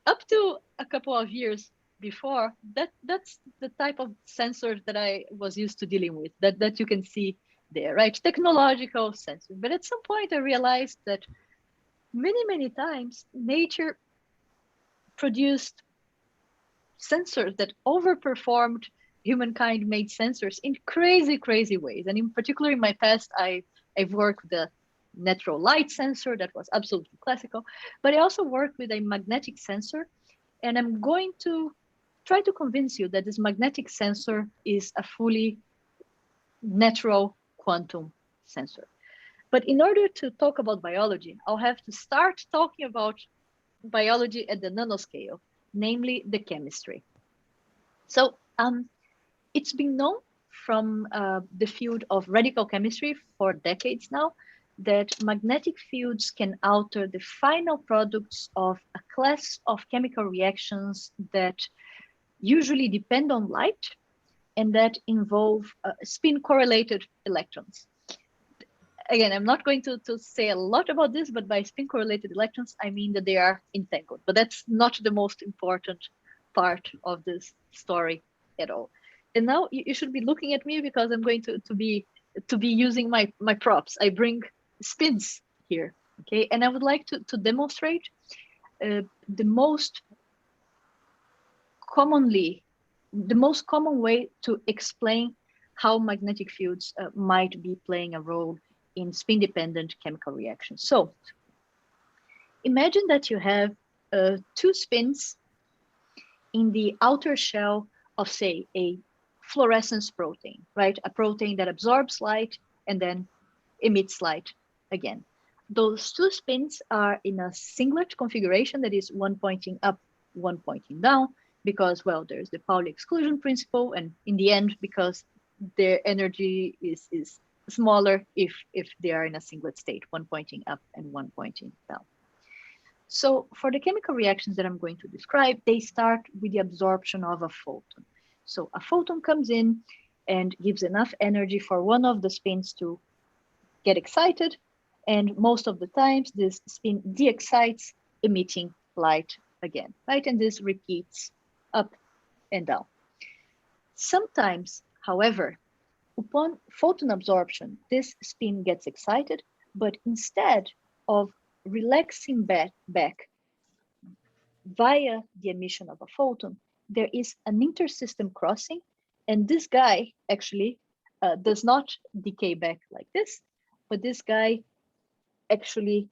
up to a couple of years before, that's the type of sensors that I was used to dealing with, that you can see there, right? Technological sensors. But at some point I realized that many times nature produced sensors that overperformed humankind made sensors in crazy ways. And in particular, in my past, I've worked with a natural light sensor that was absolutely classical, but I also worked with a magnetic sensor. And I'm going to try to convince you that this magnetic sensor is a fully natural quantum sensor. But in order to talk about biology, I'll have to start talking about biology at the nanoscale, namely the chemistry. So it's been known from the field of radical chemistry for decades now that magnetic fields can alter the final products of a class of chemical reactions that usually depend on light and that involve spin-correlated electrons. Again, I'm not going to say a lot about this, but by spin-correlated electrons, I mean that they are entangled. But that's not the most important part of this story at all. And now you should be looking at me because I'm going to be using my props. I bring spins here, okay? And I would like to demonstrate the most common way to explain how magnetic fields might be playing a role in spin-dependent chemical reactions. So imagine that you have two spins in the outer shell of, say, a fluorescence protein, right? A protein that absorbs light and then emits light again. Those two spins are in a singlet configuration, that is one pointing up, one pointing down, because, well, there's the Pauli exclusion principle, and in the end, because their energy is smaller if they are in a singlet state, one pointing up and one pointing down. So for the chemical reactions that I'm going to describe, they start with the absorption of a photon. So a photon comes in and gives enough energy for one of the spins to get excited, and most of the times this spin de-excites, emitting light again, right? And this repeats up and down. Sometimes, however, Upon photon absorption, this spin gets excited, but instead of relaxing back via the emission of a photon, there is an intersystem crossing, and this guy actually does not decay back like this, but this guy actually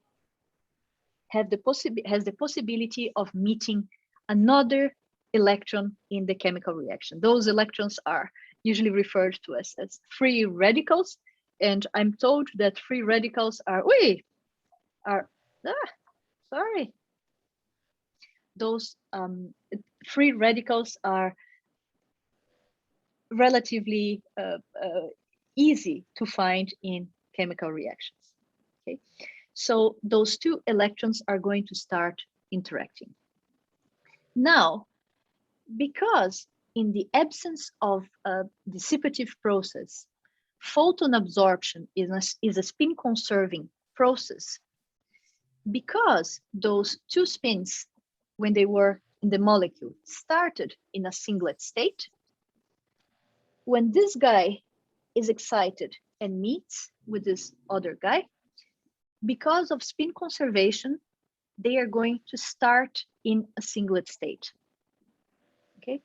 has the possibility of meeting another electron in the chemical reaction. Those electrons are usually referred to as free radicals, and I'm told that free radicals are those free radicals are relatively easy to find in chemical reactions. Okay, so those two electrons are going to start interacting. Now, because in the absence of a dissipative process, photon absorption is a spin conserving process, because those two spins, when they were in the molecule, started in a singlet state, when this guy is excited and meets with this other guy, because of spin conservation, they are going to start in a singlet state. Okay,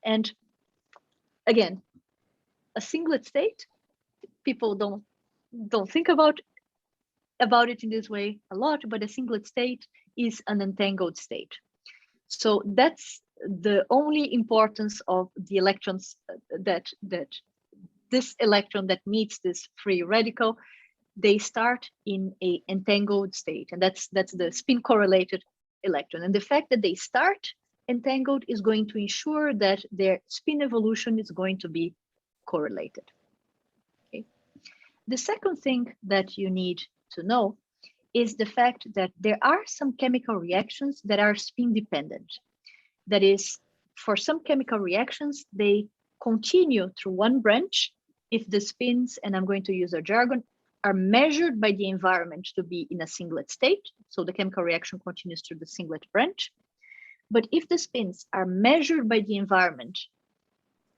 and again, a singlet state, people don't think about it in this way a lot, but a singlet state is an entangled state. So that's the only importance of the electrons that this electron that meets this free radical, they start in a entangled state, and that's the spin correlated electron. And the fact that they start entangled is going to ensure that their spin evolution is going to be correlated. Okay. The second thing that you need to know is the fact that there are some chemical reactions that are spin dependent. That is, for some chemical reactions, they continue through one branch if the spins, and I'm going to use a jargon, are measured by the environment to be in a singlet state. So the chemical reaction continues through the singlet branch. But if the spins are measured by the environment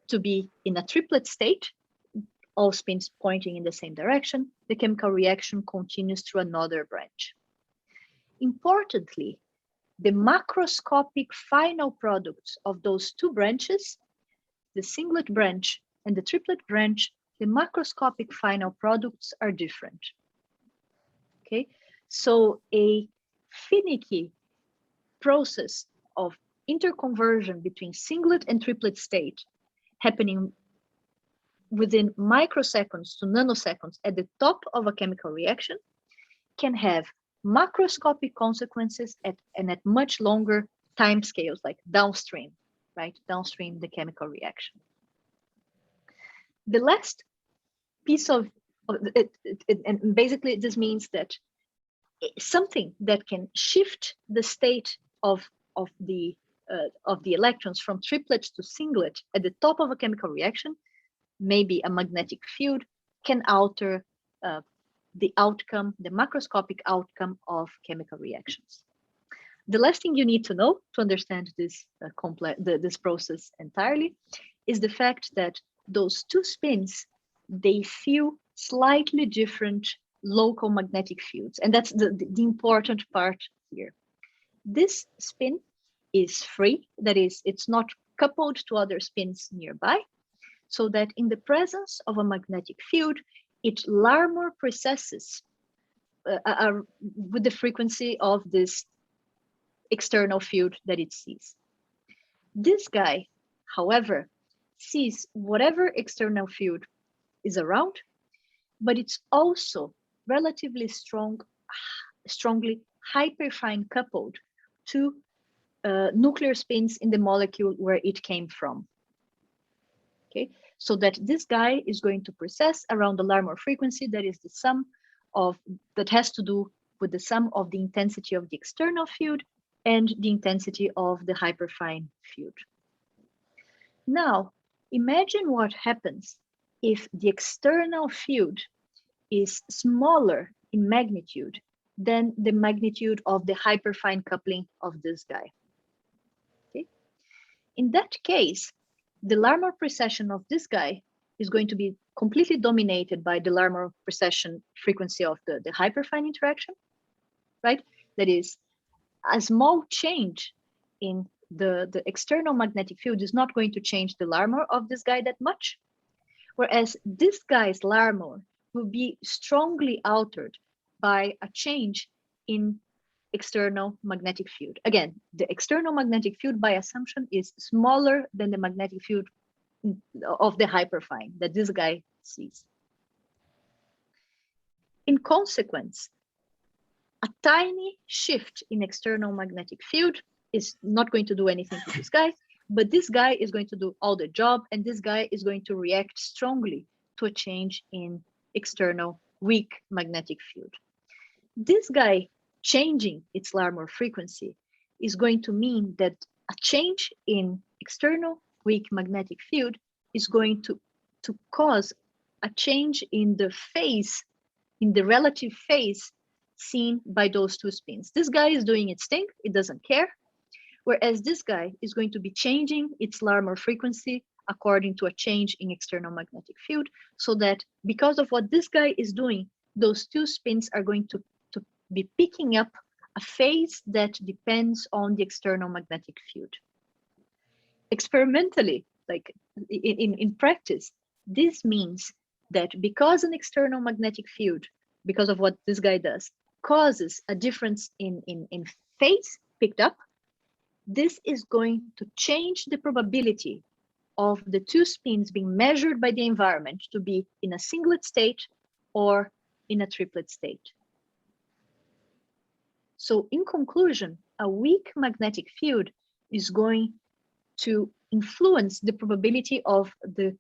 to be in a triplet state, all spins pointing in the same direction, the chemical reaction continues through another branch. Importantly, the macroscopic final products of those two branches, the singlet branch and the triplet branch, the macroscopic final products are different. Okay, so a finicky process of interconversion between singlet and triplet state happening within microseconds to nanoseconds at the top of a chemical reaction can have macroscopic consequences at much longer time scales, like downstream, right? Downstream the chemical reaction. The last piece of it, and basically this means that something that can shift the state of the electrons from triplets to singlet at the top of a chemical reaction, maybe a magnetic field, can alter the outcome, the macroscopic outcome of chemical reactions. The last thing you need to know to understand this this process entirely is the fact that those two spins, they feel slightly different local magnetic fields, and that's the important part here. This spin is free, that is, it's not coupled to other spins nearby, so that in the presence of a magnetic field, it Larmor precesses with the frequency of this external field that it sees. This guy, however, sees whatever external field is around, but it's also relatively strongly hyperfine coupled to nuclear spins in the molecule where it came from. Okay, so that this guy is going to precess around the Larmor frequency that is the sum of, that has to do with the sum of the intensity of the external field and the intensity of the hyperfine field. Now, imagine what happens if the external field is smaller in magnitude than the magnitude of the hyperfine coupling of this guy. Okay, in that case, the Larmor precession of this guy is going to be completely dominated by the Larmor precession frequency of the hyperfine interaction, right? That is, a small change in the external magnetic field is not going to change the Larmor of this guy that much, whereas this guy's Larmor will be strongly altered by a change in external magnetic field. Again, the external magnetic field by assumption is smaller than the magnetic field of the hyperfine that this guy sees. In consequence, a tiny shift in external magnetic field is not going to do anything to this guy, but this guy is going to do all the job, and this guy is going to react strongly to a change in external weak magnetic field. This guy changing its Larmor frequency is going to mean that a change in external weak magnetic field is going to cause a change in the phase, in the relative phase seen by those two spins. This guy is doing its thing, it doesn't care, whereas this guy is going to be changing its Larmor frequency according to a change in external magnetic field, so that because of what this guy is doing, those two spins are going to be picking up a phase that depends on the external magnetic field. Experimentally, like in practice, this means that because an external magnetic field, because of what this guy does, causes a difference in phase picked up, this is going to change the probability of the two spins being measured by the environment to be in a singlet state or in a triplet state. So in conclusion, a weak magnetic field is going to influence the probability of the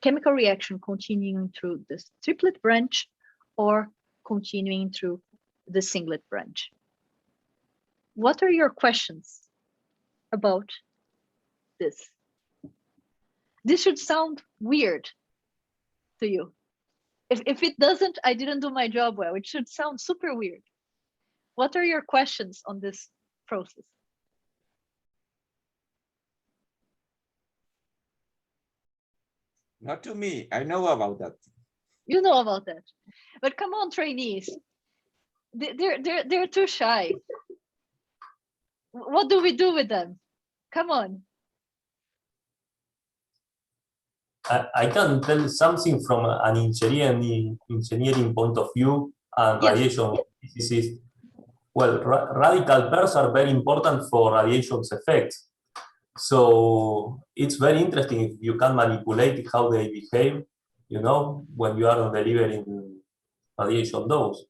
chemical reaction continuing through the triplet branch or continuing through the singlet branch. What are your questions about this? This should sound weird to you. If it doesn't, I didn't do my job well. It should sound super weird. What are your questions on this process? Not to me. I know about that. You know about that. But come on, trainees. They're too shy. What do we do with them? Come on. I can tell something from an engineering point of view and Yes. radiation physicist. Well, radical pairs are very important for radiation's effects. So it's very interesting if you can manipulate how they behave, you know, when you are delivering radiation dose.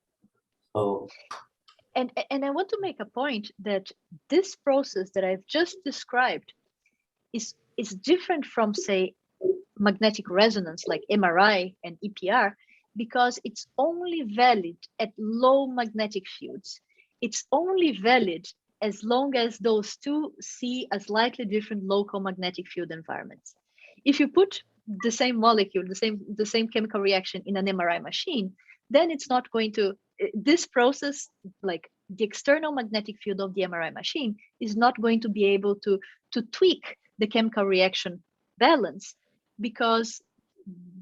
So. And I want to make a point that this process that I've just described is different from, say, magnetic resonance like MRI and EPR, because it's only valid at low magnetic fields. It's only valid as long as those two see a slightly different local magnetic field environments. If you put the same molecule, the same chemical reaction in an MRI machine, then it's not going to, this process, like the external magnetic field of the MRI machine, is not going to be able to tweak the chemical reaction balance, because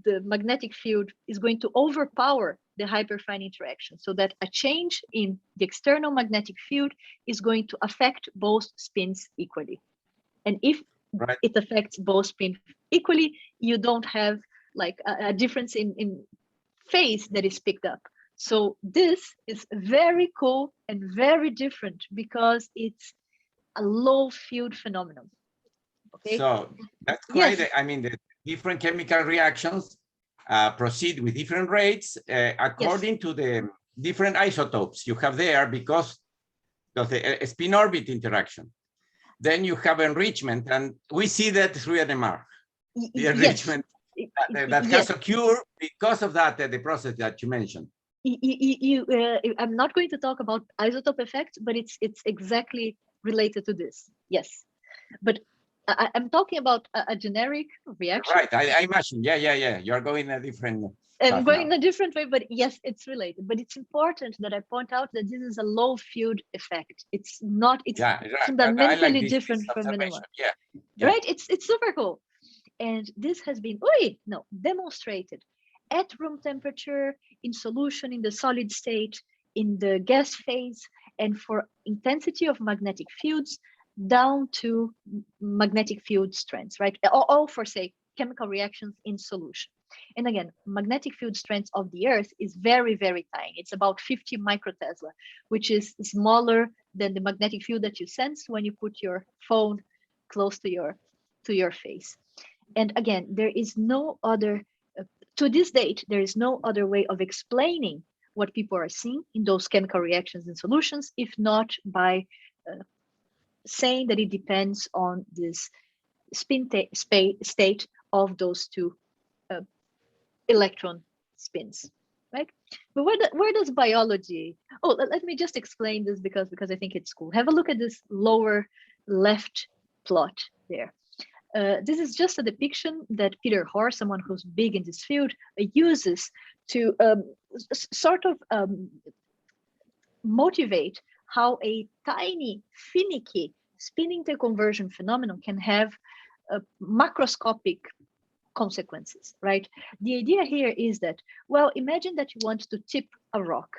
the magnetic field is going to overpower the hyperfine interaction, so that a change in the external magnetic field is going to affect both spins equally. And if it affects both spins equally, you don't have like a difference in phase that is picked up. So this is very cool and very different because it's a low field phenomenon. Okay. So that's quite, yes. I mean, the different chemical reactions proceed with different rates according to the different isotopes you have there because of the spin orbit interaction. Then you have enrichment, and we see that through NMR. The enrichment that has occurred because of that, the process that you mentioned. I'm not going to talk about isotope effects, but it's exactly related to this. Yes, but I'm talking about a generic reaction. Right, I imagine. Yeah. You're going a different. I'm going in a different way, but yes, it's related. But it's important that I point out that this is a low field effect. It's not. It's fundamentally different from NMR. Yeah. Right. It's super cool. And this has been demonstrated at room temperature, in solution in the solid state, in the gas phase, and for intensity of magnetic fields down to magnetic field strengths, right? All for, say, chemical reactions in solution. And again, magnetic field strength of the Earth is very, very tiny. It's about 50 microtesla, which is smaller than the magnetic field that you sense when you put your phone close to your face. And again, there is no other, to this date, there is no other way of explaining what people are seeing in those chemical reactions in solutions, if not by saying that it depends on this spin state of those two electron spins, right? But where does biology? Oh, let me just explain this because I think it's cool. Have a look at this lower left plot there. This is just a depiction that Peter Hoare, someone who's big in this field, uses to sort of motivate how a tiny, finicky spin interconversion phenomenon can have macroscopic consequences, right? The idea here is that, well, imagine that you want to tip a rock,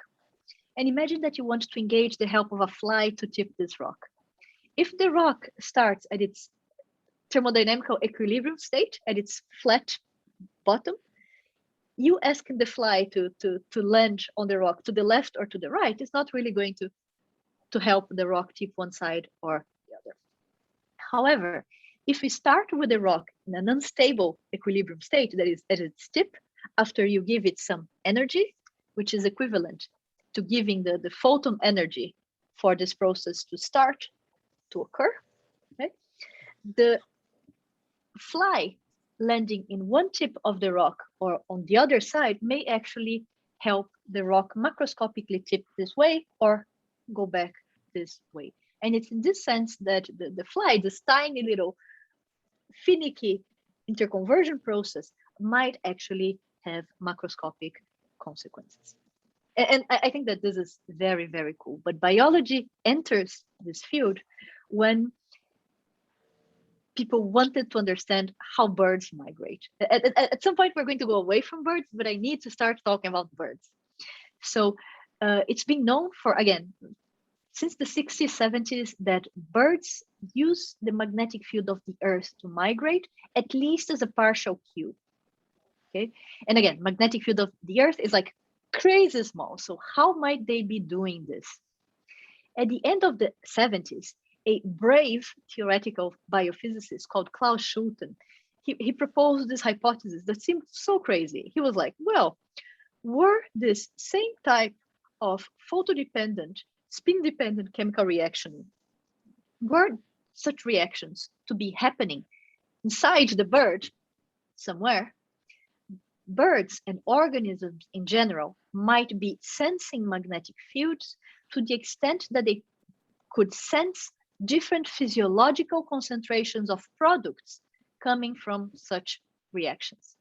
and imagine that you want to engage the help of a fly to tip this rock. If the rock starts at its thermodynamical equilibrium state, at its flat bottom, you asking the fly to land on the rock to the left or to the right is not really going to help the rock tip one side or the other. However, if we start with the rock in an unstable equilibrium state, that is at its tip, after you give it some energy, which is equivalent to giving the photon energy for this process to start to occur, right? The fly landing in one tip of the rock or on the other side may actually help the rock macroscopically tip this way or go back this way. And it's in this sense that the fly, this tiny little finicky interconversion process, might actually have macroscopic consequences. And I think that this is very, very cool. But biology enters this field when people wanted to understand how birds migrate. At some point, we're going to go away from birds, but I need to start talking about birds. So it's been known for, again, since the 60s, 70s, that birds use the magnetic field of the Earth to migrate, at least as a partial cue. Okay, and again, magnetic field of the Earth is like crazy small. So how might they be doing this? At the end of the 70s, a brave theoretical biophysicist called Klaus Schulten, he proposed this hypothesis that seemed so crazy. He was like, well, were this same type of photodependent, spin-dependent chemical reaction, were such reactions to be happening inside the bird somewhere, birds and organisms in general might be sensing magnetic fields to the extent that they could sense different physiological concentrations of products coming from such reactions,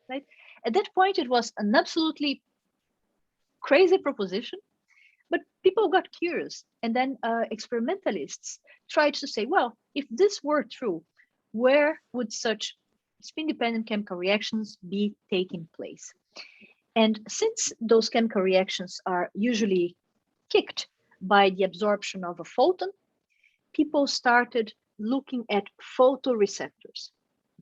right? At that point, it was an absolutely crazy proposition, but people got curious. And then experimentalists tried to say, well, if this were true, where would such spin-dependent chemical reactions be taking place? And since those chemical reactions are usually kicked by the absorption of a photon, people started looking at photoreceptors,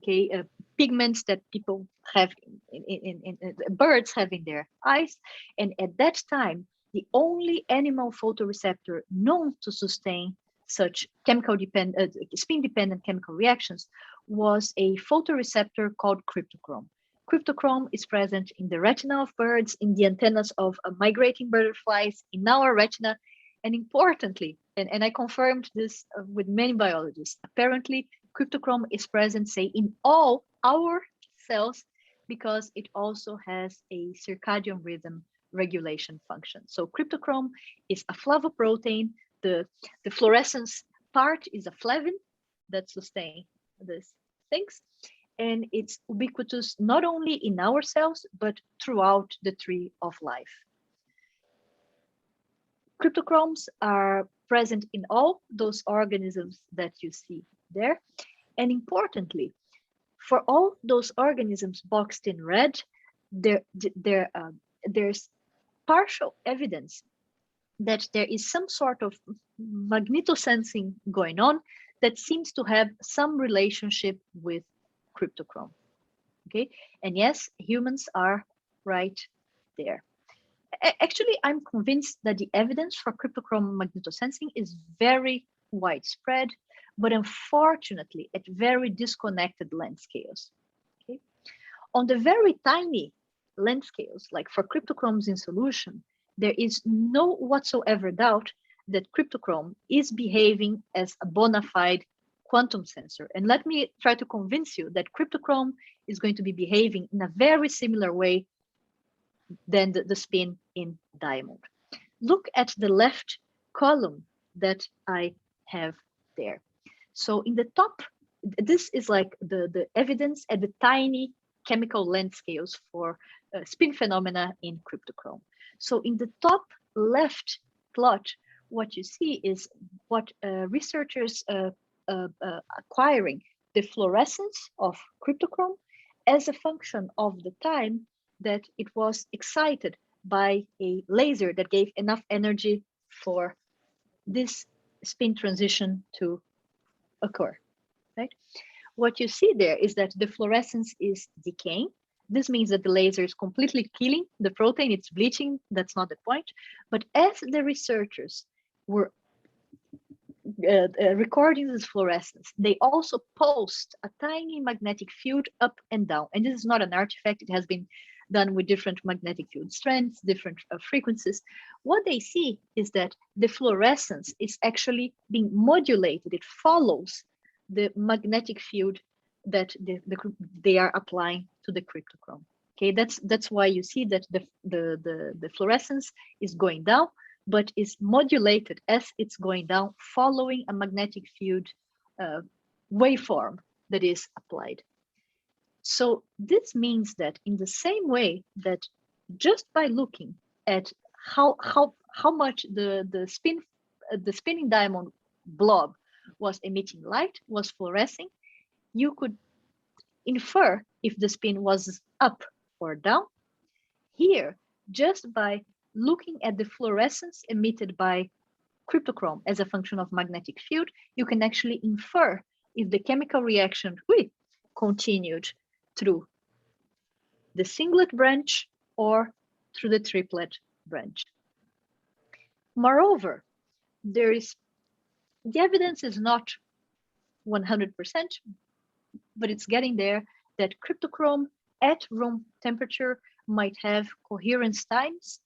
okay, pigments that people have in birds have in their eyes. And at that time, the only animal photoreceptor known to sustain such spin-dependent chemical reactions was a photoreceptor called cryptochrome. Cryptochrome is present in the retina of birds, in the antennas of migrating butterflies, in our retina, and importantly, and I confirmed this with many biologists, apparently cryptochrome is present, say, in all our cells because it also has a circadian rhythm regulation function. So cryptochrome is a flavoprotein. The fluorescence part is a flavin that sustains these things. And it's ubiquitous not only in our cells, but throughout the tree of life. Cryptochromes are present in all those organisms that you see there. And importantly, For all those organisms boxed in red, there's partial evidence that there is some sort of magnetosensing going on that seems to have some relationship with cryptochrome. Okay, and yes, humans are right there. Actually, I'm convinced that the evidence for cryptochrome magnetosensing is very widespread, but unfortunately at very disconnected length scales. Okay? On the very tiny length scales, like for cryptochromes in solution, there is no whatsoever doubt that cryptochrome is behaving as a bona fide quantum sensor. And let me try to convince you that cryptochrome is going to be behaving in a very similar way than the spin in diamond. Look at the left column that I have there. So in the top, this is like the evidence at the tiny chemical length scales for spin phenomena in cryptochrome. So in the top left plot, what you see is what researchers acquiring the fluorescence of cryptochrome as a function of the time that it was excited by a laser that gave enough energy for this spin transition to occur, right? What you see there is that the fluorescence is decaying. This means that the laser is completely killing the protein, it's bleaching, that's not the point. But as the researchers were recording this fluorescence, they also pulsed a tiny magnetic field up and down. And this is not an artifact, it has been done with different magnetic field strengths, different frequencies. What they see is that the fluorescence is actually being modulated. It follows the magnetic field that they are applying to the cryptochrome. Okay, that's why you see that the fluorescence is going down, but is modulated as it's going down, following a magnetic field waveform that is applied. So this means that in the same way that just by looking at how much the spinning diamond blob was emitting light, was fluorescing, you could infer if the spin was up or down. Here, just by looking at the fluorescence emitted by cryptochrome as a function of magnetic field, you can actually infer if the chemical reaction continued through the singlet branch or through the triplet branch. Moreover, the evidence is not 100%, but it's getting there that cryptochrome at room temperature might have coherence times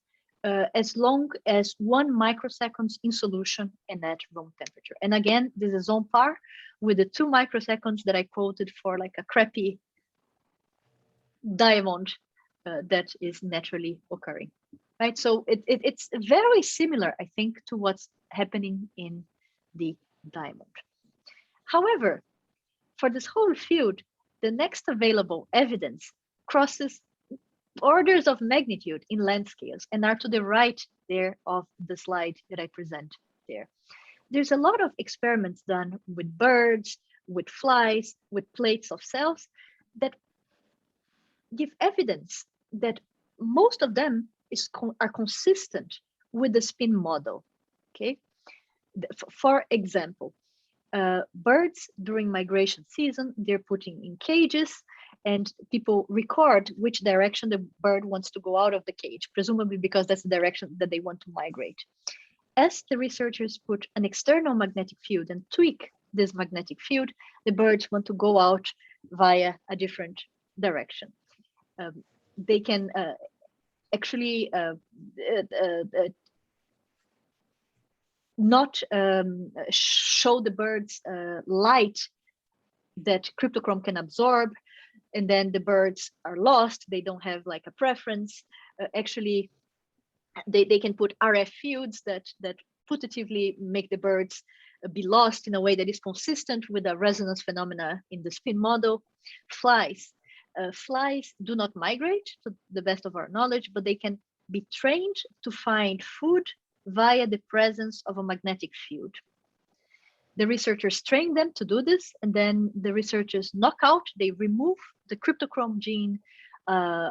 as long as 1 microsecond in solution and at room temperature. And again, this is on par with the 2 microseconds that I quoted for like a crappy diamond that is naturally occurring, right? So it's very similar, I think, to what's happening in the diamond. However, for this whole field, the next available evidence crosses orders of magnitude in length scales and are to the right there of the slide that I present there. There's a lot of experiments done with birds, with flies, with plates of cells that give evidence that most of them are consistent with the spin model, okay? For example, birds during migration season, they're putting in cages and people record which direction the bird wants to go out of the cage, presumably because that's the direction that they want to migrate. As the researchers put an external magnetic field and tweak this magnetic field, the birds want to go out via a different direction. They can actually not show the birds light that cryptochrome can absorb, and then the birds are lost. They don't have like a preference. Actually, they can put RF fields that putatively make the birds be lost in a way that is consistent with the resonance phenomena in the spin model. Flies do not migrate to the best of our knowledge, but they can be trained to find food via the presence of a magnetic field. The researchers train them to do this, and then the researchers knock out, they remove the cryptochrome gene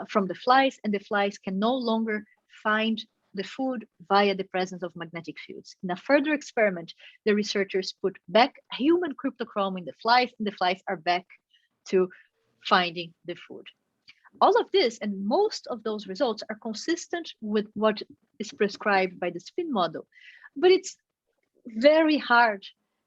from the flies, and the flies can no longer find the food via the presence of magnetic fields. In a further experiment, the researchers put back human cryptochrome in the flies, and the flies are back to finding the food. All of this and most of those results are consistent with what is prescribed by the spin model, but it's very hard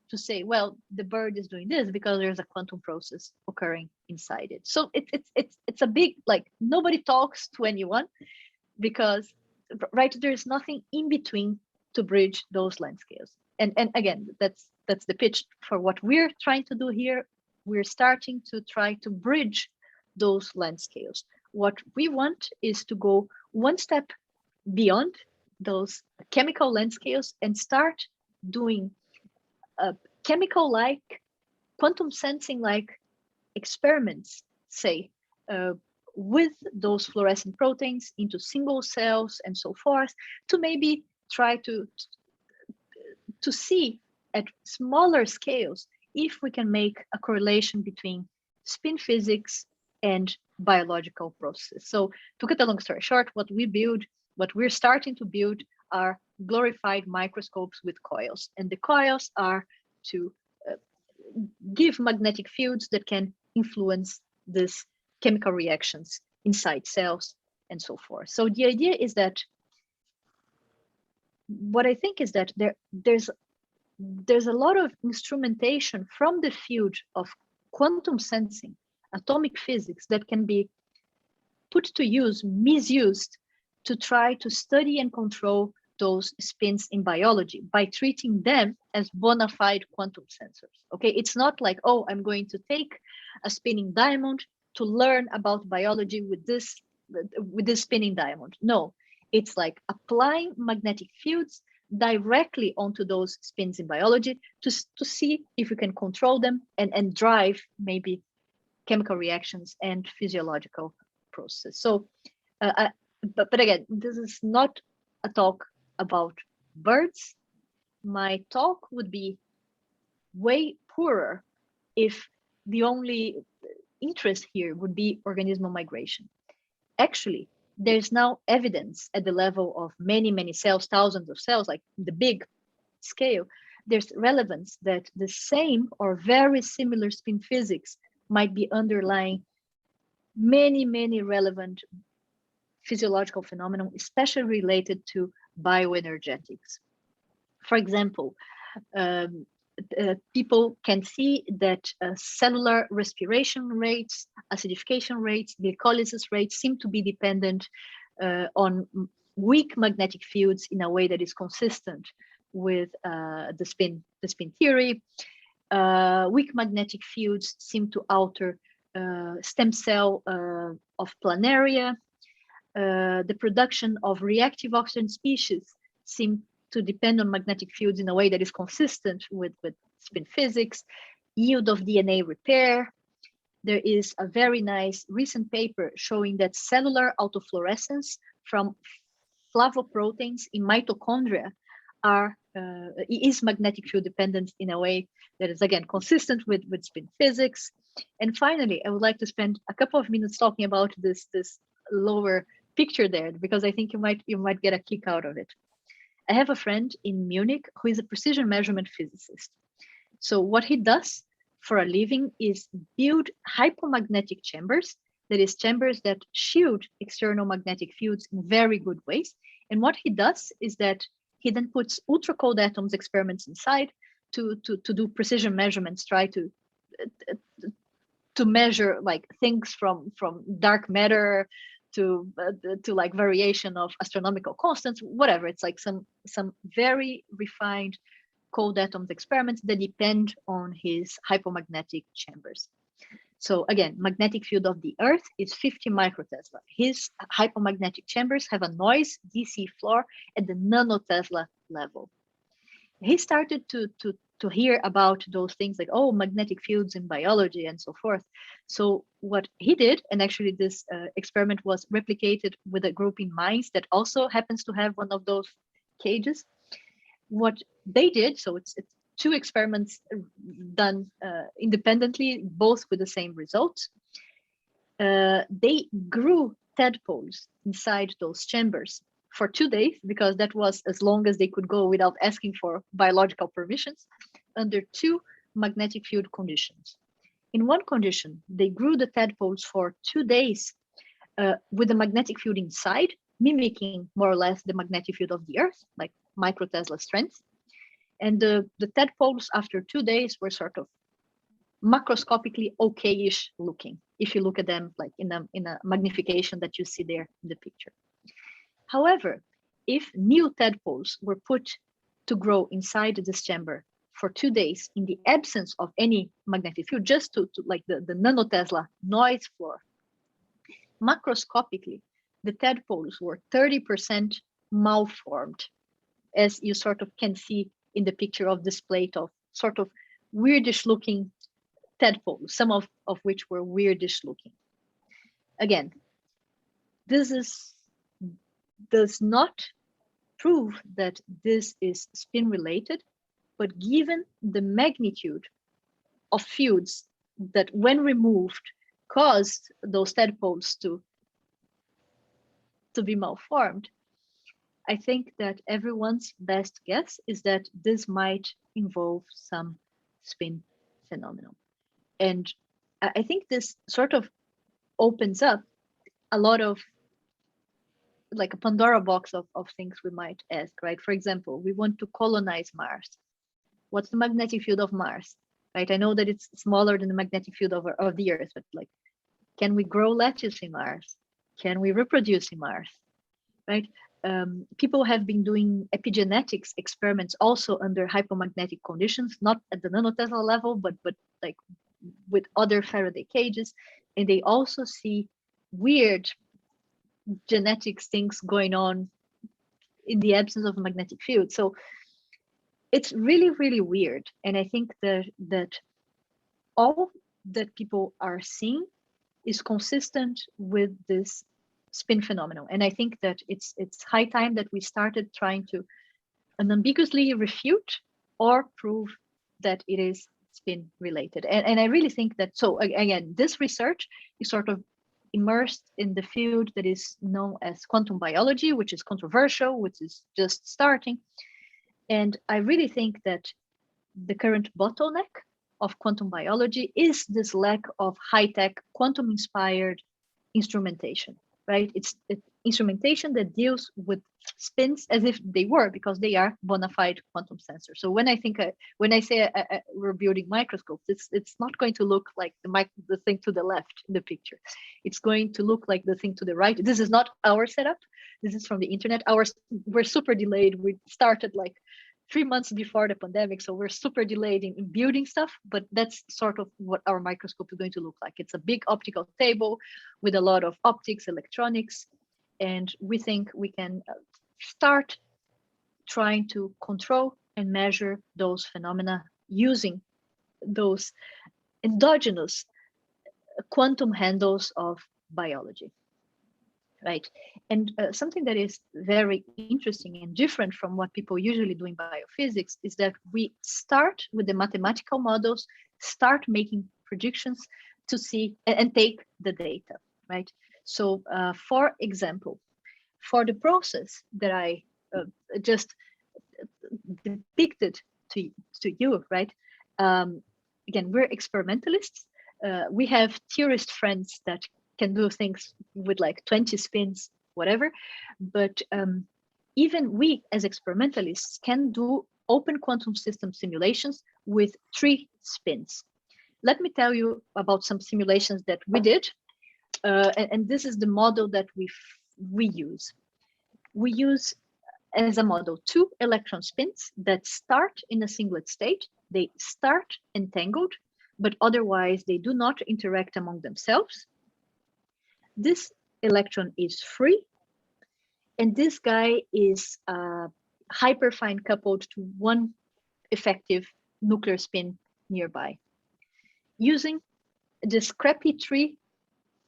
to say, well, the bird is doing this because there's a quantum process occurring inside it. So it's a big, like, nobody talks to anyone because, right, there's nothing in between to bridge those landscapes. And again, that's the pitch for what we're trying to do here. We're starting to try to bridge those landscapes. What we want is to go one step beyond those chemical landscapes and start doing chemical-like, quantum sensing-like experiments, say, with those fluorescent proteins into single cells and so forth, to maybe try to see at smaller scales if we can make a correlation between spin physics and biological process. So to cut a long story short, what we're starting to build are glorified microscopes with coils. And the coils are to give magnetic fields that can influence these chemical reactions inside cells and so forth. So the idea is that, what I think is that there's a lot of instrumentation from the field of quantum sensing, atomic physics, that can be put to use, misused, to try to study and control those spins in biology by treating them as bona fide quantum sensors. Okay, it's not like, oh, I'm going to take a spinning diamond to learn about biology with this spinning diamond. No, it's like applying magnetic fields directly onto those spins in biology to see if you can control them and drive maybe chemical reactions and physiological process. So, but again, this is not a talk about birds. My talk would be way poorer if the only interest here would be organismal migration. Actually, there's now evidence at the level of many, many cells, thousands of cells, like the big scale, there's relevance that the same or very similar spin physics might be underlying many, many relevant physiological phenomena, especially related to bioenergetics. For example, people can see that cellular respiration rates, acidification rates, glycolysis rates seem to be dependent on weak magnetic fields in a way that is consistent with the spin theory. Weak magnetic fields seem to alter stem cell of planaria. The production of reactive oxygen species seem to depend on magnetic fields in a way that is consistent with spin physics. Yield of DNA repair. There is a very nice recent paper showing that cellular autofluorescence from flavoproteins in mitochondria is magnetic field dependent in a way that is, again, consistent with spin physics. And finally, I would like to spend a couple of minutes talking about this lower picture there, because I think you might get a kick out of it. I have a friend in Munich who is a precision measurement physicist. So what he does for a living is build hypomagnetic chambers, that is, chambers that shield external magnetic fields in very good ways. And what he does is that he then puts ultra cold atoms experiments inside to do precision measurements, try to measure like things from dark matter to like variation of astronomical constants, whatever. It's like some very refined cold atoms experiments that depend on his hypomagnetic chambers. So again, magnetic field of the Earth is 50 microtesla. His hypomagnetic chambers have a noise DC floor at the nanotesla level. He started to hear about those things like, oh, magnetic fields in biology and so forth. So what he did, and actually this experiment was replicated with a group in Mainz that also happens to have one of those cages. What they did, so it's two experiments done independently, both with the same results. They grew tadpoles inside those chambers for 2 days, because that was as long as they could go without asking for biological permissions, under 2 magnetic field conditions. In one condition, they grew the tadpoles for 2 days with the magnetic field inside, mimicking more or less the magnetic field of the Earth, like micro Tesla strength. And the tadpoles after 2 days were sort of macroscopically okay-ish looking, if you look at them like in a magnification that you see there in the picture. However, if new tadpoles were put to grow inside this chamber for 2 days in the absence of any magnetic field, just to like the nanotesla noise floor, macroscopically, the tadpoles were 30% malformed, as you sort of can see in the picture of this plate of sort of weirdish looking tadpoles, some of which were weirdish looking. Again, this does not prove that this is spin related, but given the magnitude of fields that when removed caused those tadpoles to be malformed, I think that everyone's best guess is that this might involve some spin phenomenon. And I think this sort of opens up a lot of like a Pandora box of things we might ask, right? For example, we want to colonize Mars. What's the magnetic field of Mars, right? I know that it's smaller than the magnetic field of the Earth, but like, can we grow lettuce in Mars? Can we reproduce in Mars, right? People have been doing epigenetics experiments also under hypomagnetic conditions, not at the nanotesla level, but like with other Faraday cages, and they also see weird genetics things going on in the absence of a magnetic field. So it's really, really weird. And I think that all that people are seeing is consistent with this spin phenomenon. And I think that it's high time that we started trying to unambiguously refute or prove that it is spin related. And I really think that, so again, this research is sort of immersed in the field that is known as quantum biology, which is controversial, which is just starting. And I really think that the current bottleneck of quantum biology is this lack of high-tech quantum-inspired instrumentation, right? It's instrumentation that deals with spins as if they were, because they are bona fide quantum sensors. So when I say we're building microscopes, it's not going to look like the thing to the left in the picture. It's going to look like the thing to the right. This is not our setup. This is from the internet. We're super delayed. We started like 3 months before the pandemic, so we're super delayed in building stuff, but that's sort of what our microscope is going to look like. It's a big optical table with a lot of optics, electronics, and we think we can start trying to control and measure those phenomena using those endogenous quantum handles of biology. Right. And something that is very interesting and different from what people usually do in biophysics is that we start with the mathematical models, start making predictions to see and take the data, right? So for example, for the process that I just depicted to you, right? Again, we're experimentalists. We have theorist friends that can do things with like 20 spins, whatever. But even we as experimentalists can do open quantum system simulations with 3 spins. Let me tell you about some simulations that we did. And this is the model that we use. We use as a model 2 electron spins that start in a singlet state. They start entangled, but otherwise they do not interact among themselves. This electron is free, and this guy is hyperfine coupled to one effective nuclear spin nearby. Using this crappy 3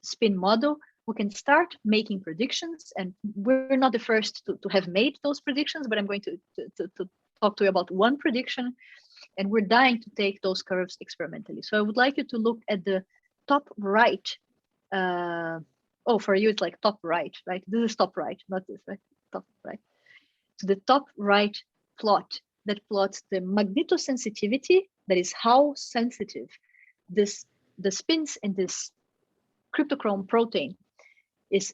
spin model, we can start making predictions, and we're not the first to have made those predictions, but I'm going to talk to you about one prediction. And we're dying to take those curves experimentally. So I would like you to look at the top right. Oh, for you, it's like top right, right? This is top right, not this, right? Top right. So the top right plot that plots the magnetosensitivity, that is how sensitive the spins in this cryptochrome protein is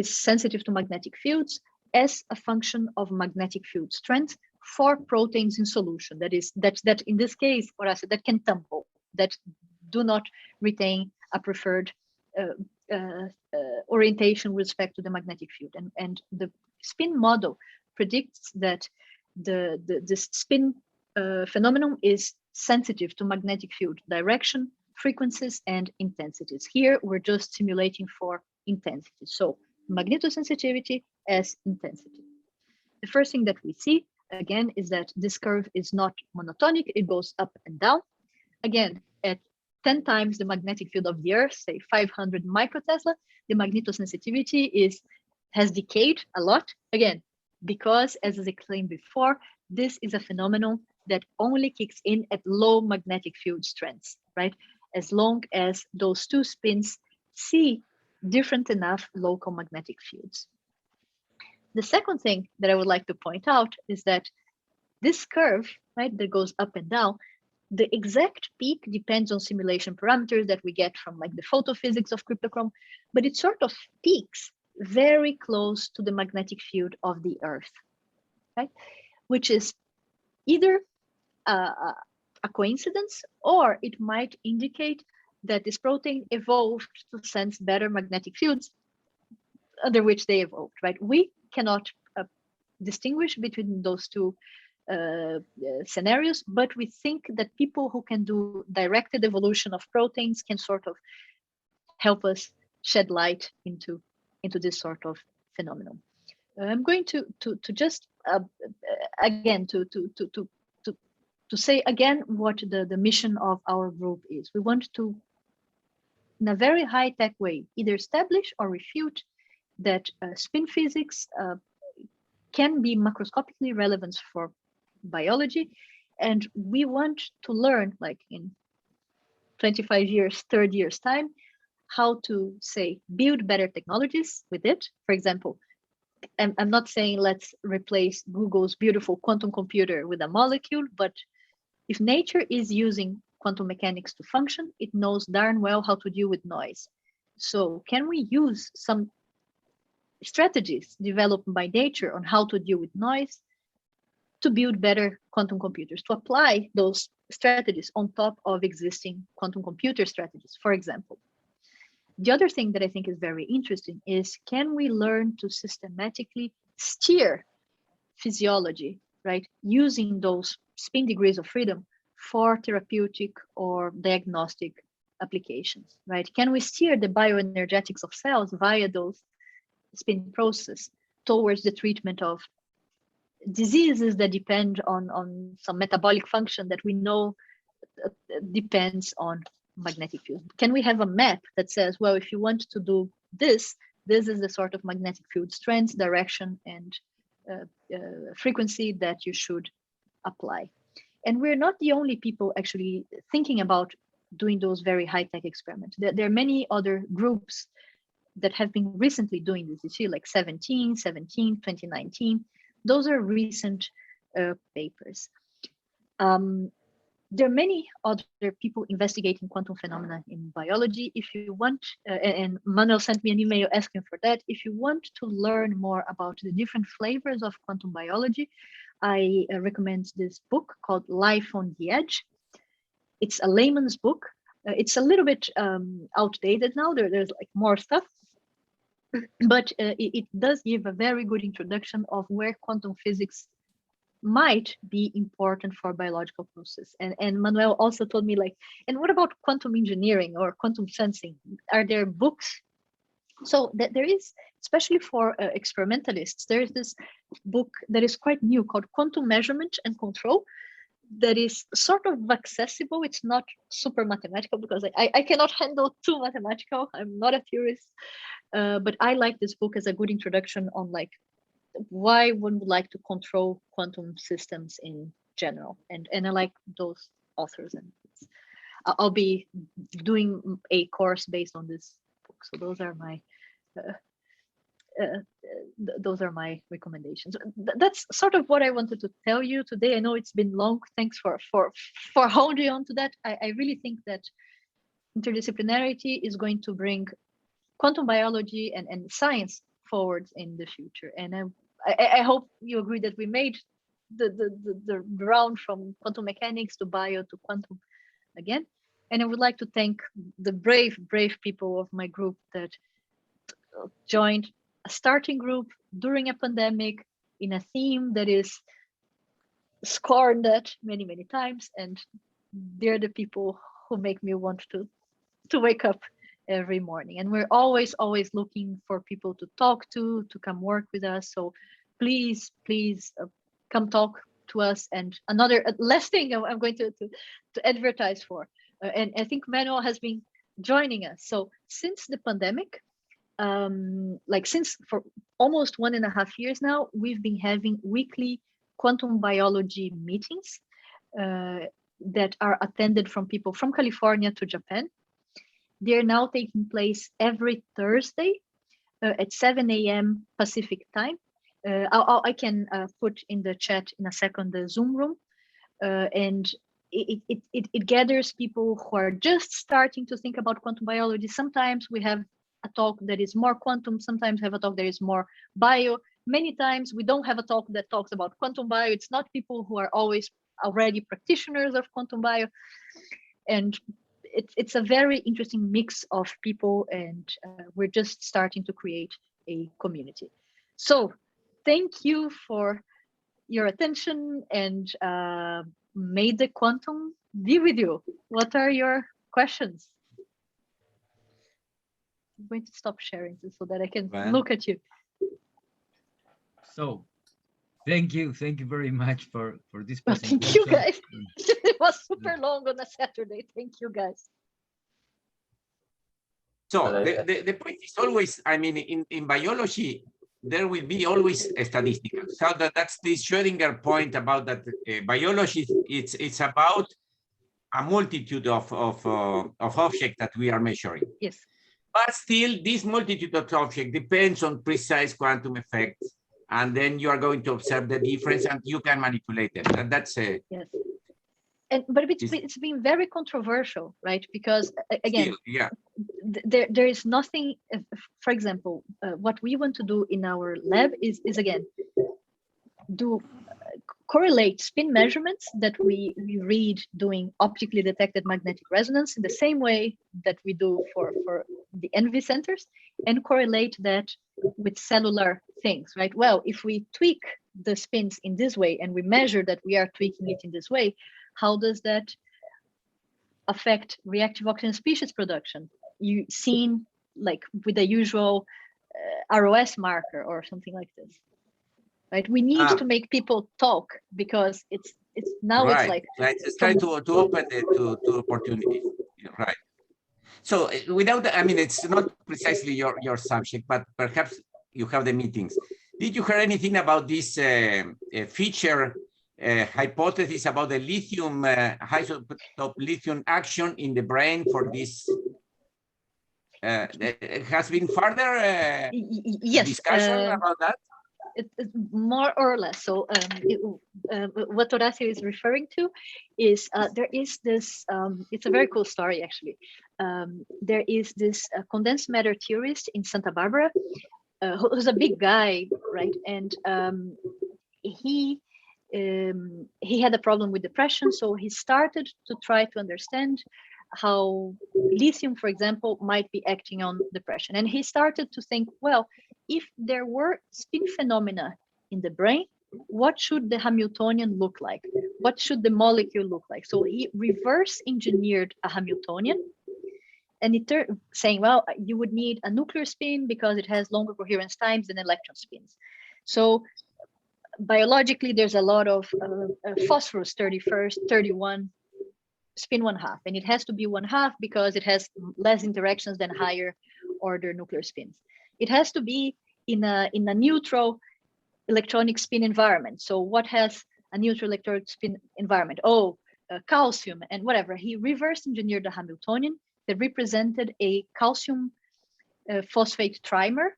sensitive to magnetic fields as a function of magnetic field strength for proteins in solution. That is, that in this case, for us, that can tumble, that do not retain a preferred orientation with respect to the magnetic field. And the spin model predicts that the spin phenomenon is sensitive to magnetic field direction, frequencies, and intensities. Here, we're just simulating for intensity. So magnetosensitivity as intensity. The first thing that we see, again, is that this curve is not monotonic. It goes up and down. Again, at 10 times the magnetic field of the Earth, say 500 microtesla, the magnetosensitivity has decayed a lot. Again, because, as I explained before, this is a phenomenon that only kicks in at low magnetic field strengths, right? As long as those two spins see different enough local magnetic fields. The second thing that I would like to point out is that this curve, right, that goes up and down, the exact peak depends on simulation parameters that we get from like the photophysics of cryptochrome, but it sort of peaks very close to the magnetic field of the Earth, right? Which is either a coincidence, or it might indicate that this protein evolved to sense better magnetic fields under which they evolved, right? We cannot distinguish between those two scenarios, but we think that people who can do directed evolution of proteins can sort of help us shed light into this sort of phenomenon. I'm going to just again to say again what the mission of our group is. We want to, in a very high-tech way, either establish or refute that spin physics can be macroscopically relevant for biology, and we want to learn, like in 25 years, 30 years time, how to say build better technologies with it. For example, I'm not saying let's replace Google's beautiful quantum computer with a molecule, but if nature is using quantum mechanics to function, it knows darn well how to deal with noise. So can we use some strategies developed by nature on how to deal with noise to build better quantum computers, to apply those strategies on top of existing quantum computer strategies, for example? The other thing that I think is very interesting is, can we learn to systematically steer physiology, right, using those spin degrees of freedom for therapeutic or diagnostic applications, right? Can we steer the bioenergetics of cells via those spin process towards the treatment of diseases that depend on some metabolic function that we know depends on magnetic field? Can we have a map that says, well, if you want to do this, this is the sort of magnetic field strength, direction, and frequency that you should apply? And we're not the only people actually thinking about doing those very high-tech experiments. There are many other groups that have been recently doing this. You see, like 17, 2019. Those are recent papers. There are many other people investigating quantum phenomena in biology. If you want, and Manuel sent me an email asking for that. If you want to learn more about the different flavors of quantum biology, I recommend this book called Life on the Edge. It's a layman's book. It's a little bit outdated now. There's like more stuff, but it does give a very good introduction of where quantum physics might be important for biological process. And Manuel also told me, like, and what about quantum engineering or quantum sensing? Are there books? So that there is, especially for experimentalists, there is this book that is quite new called Quantum Measurement and Control, that is sort of accessible. It's not super mathematical because I cannot handle too mathematical. I'm not a theorist, but I like this book as a good introduction on like why one would like to control quantum systems in general, and I like those authors, and I'll be doing a course based on this book. So those are my recommendations. That's sort of what I wanted to tell you today. I know it's been long. Thanks for holding on to that. I really think that interdisciplinarity is going to bring quantum biology and science forward in the future. And I hope you agree that we made the round from quantum mechanics to bio to quantum again. And I would like to thank the brave people of my group that joined a starting group during a pandemic in a theme that is scorned at many times, and they're the people who make me want to wake up every morning. And we're always looking for people to talk to come work with us. So please come talk to us. And another last thing I'm going to advertise for, and I think Manuel has been joining us. So since the pandemic, since for almost 1.5 years now, we've been having weekly quantum biology meetings that are attended from people from California to Japan. They're now taking place every Thursday at 7 a.m. Pacific time. I can put in the chat in a second the Zoom room, and it gathers people who are just starting to think about quantum biology. Sometimes we have a talk that is more quantum, sometimes have a talk that is more bio. Many times we don't have a talk that talks about quantum bio. It's not people who are already practitioners of quantum bio. And it's a very interesting mix of people, and we're just starting to create a community. So thank you for your attention, and may the quantum be with you. What are your questions? I'm going to stop sharing this so that I can look at you. So thank you very much for this presentation. Thank you, guys. It was super long on a Saturday. Thank you, guys. So the point is always, I mean, in biology, there will be always statistical. So that's the Schrödinger point about that biology. It's about a multitude of objects that we are measuring. Yes. But still, this multitude of objects depends on precise quantum effects, and then you are going to observe the difference, and you can manipulate them. And that's a yes. But it's been very controversial, right? Because again, still, yeah. There is nothing. For example, what we want to do in our lab is again correlate spin measurements that we read doing optically detected magnetic resonance in the same way that we do for the NV centers, and correlate that with cellular things, right? Well, if we tweak the spins in this way and we measure that we are tweaking it in this way, how does that affect reactive oxygen species production? You seen like with the usual ROS marker or something like this, right? We need to make people talk, because it's now right. it's like let's try to open it to opportunities, right? So without, I mean, it's not precisely your subject, but perhaps you have the meetings. Did you hear anything about this feature hypothesis about the lithium isotope lithium action in the brain for this? Has been further yes, discussion about that? More or less. So what Horacio is referring to is there is this, it's a very cool story actually. There is this condensed matter theorist in Santa Barbara who's a big guy, right? And he had a problem with depression, so he started to try to understand how lithium, for example, might be acting on depression. And he started to think, well, if there were spin phenomena in the brain, what should the Hamiltonian look like? What should the molecule look like? So he reverse engineered a Hamiltonian, and it saying, well, you would need a nuclear spin because it has longer coherence times than electron spins. So biologically, there's a lot of phosphorus 31 spin 1/2, and it has to be 1/2 because it has less interactions than higher order nuclear spins. It has to be in a neutral electronic spin environment. So what has a neutral electrode spin environment. Oh, calcium and whatever. He reverse engineered the Hamiltonian that represented a calcium phosphate trimer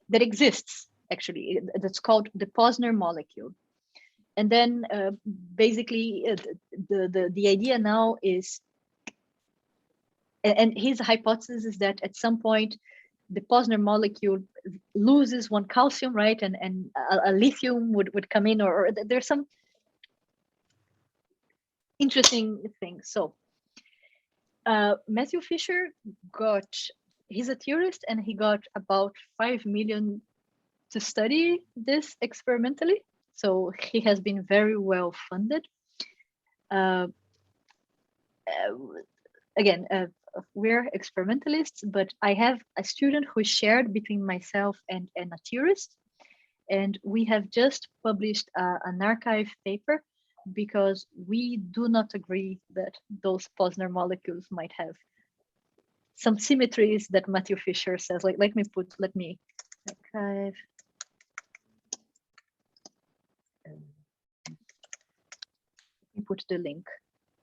that exists, actually. That's called the Posner molecule. And then basically the idea now is, and his hypothesis is that at some point, the Posner molecule loses one calcium, right? And a lithium would come in, or there's some interesting things. So Matthew Fisher he's a theorist, and he got about 5 million to study this experimentally. So he has been very well funded. Again, we're experimentalists, but I have a student who is shared between myself and a theorist. And we have just published an archive paper because we do not agree that those Posner molecules might have some symmetries that Matthew Fisher says. Like, let me archive. Put the link.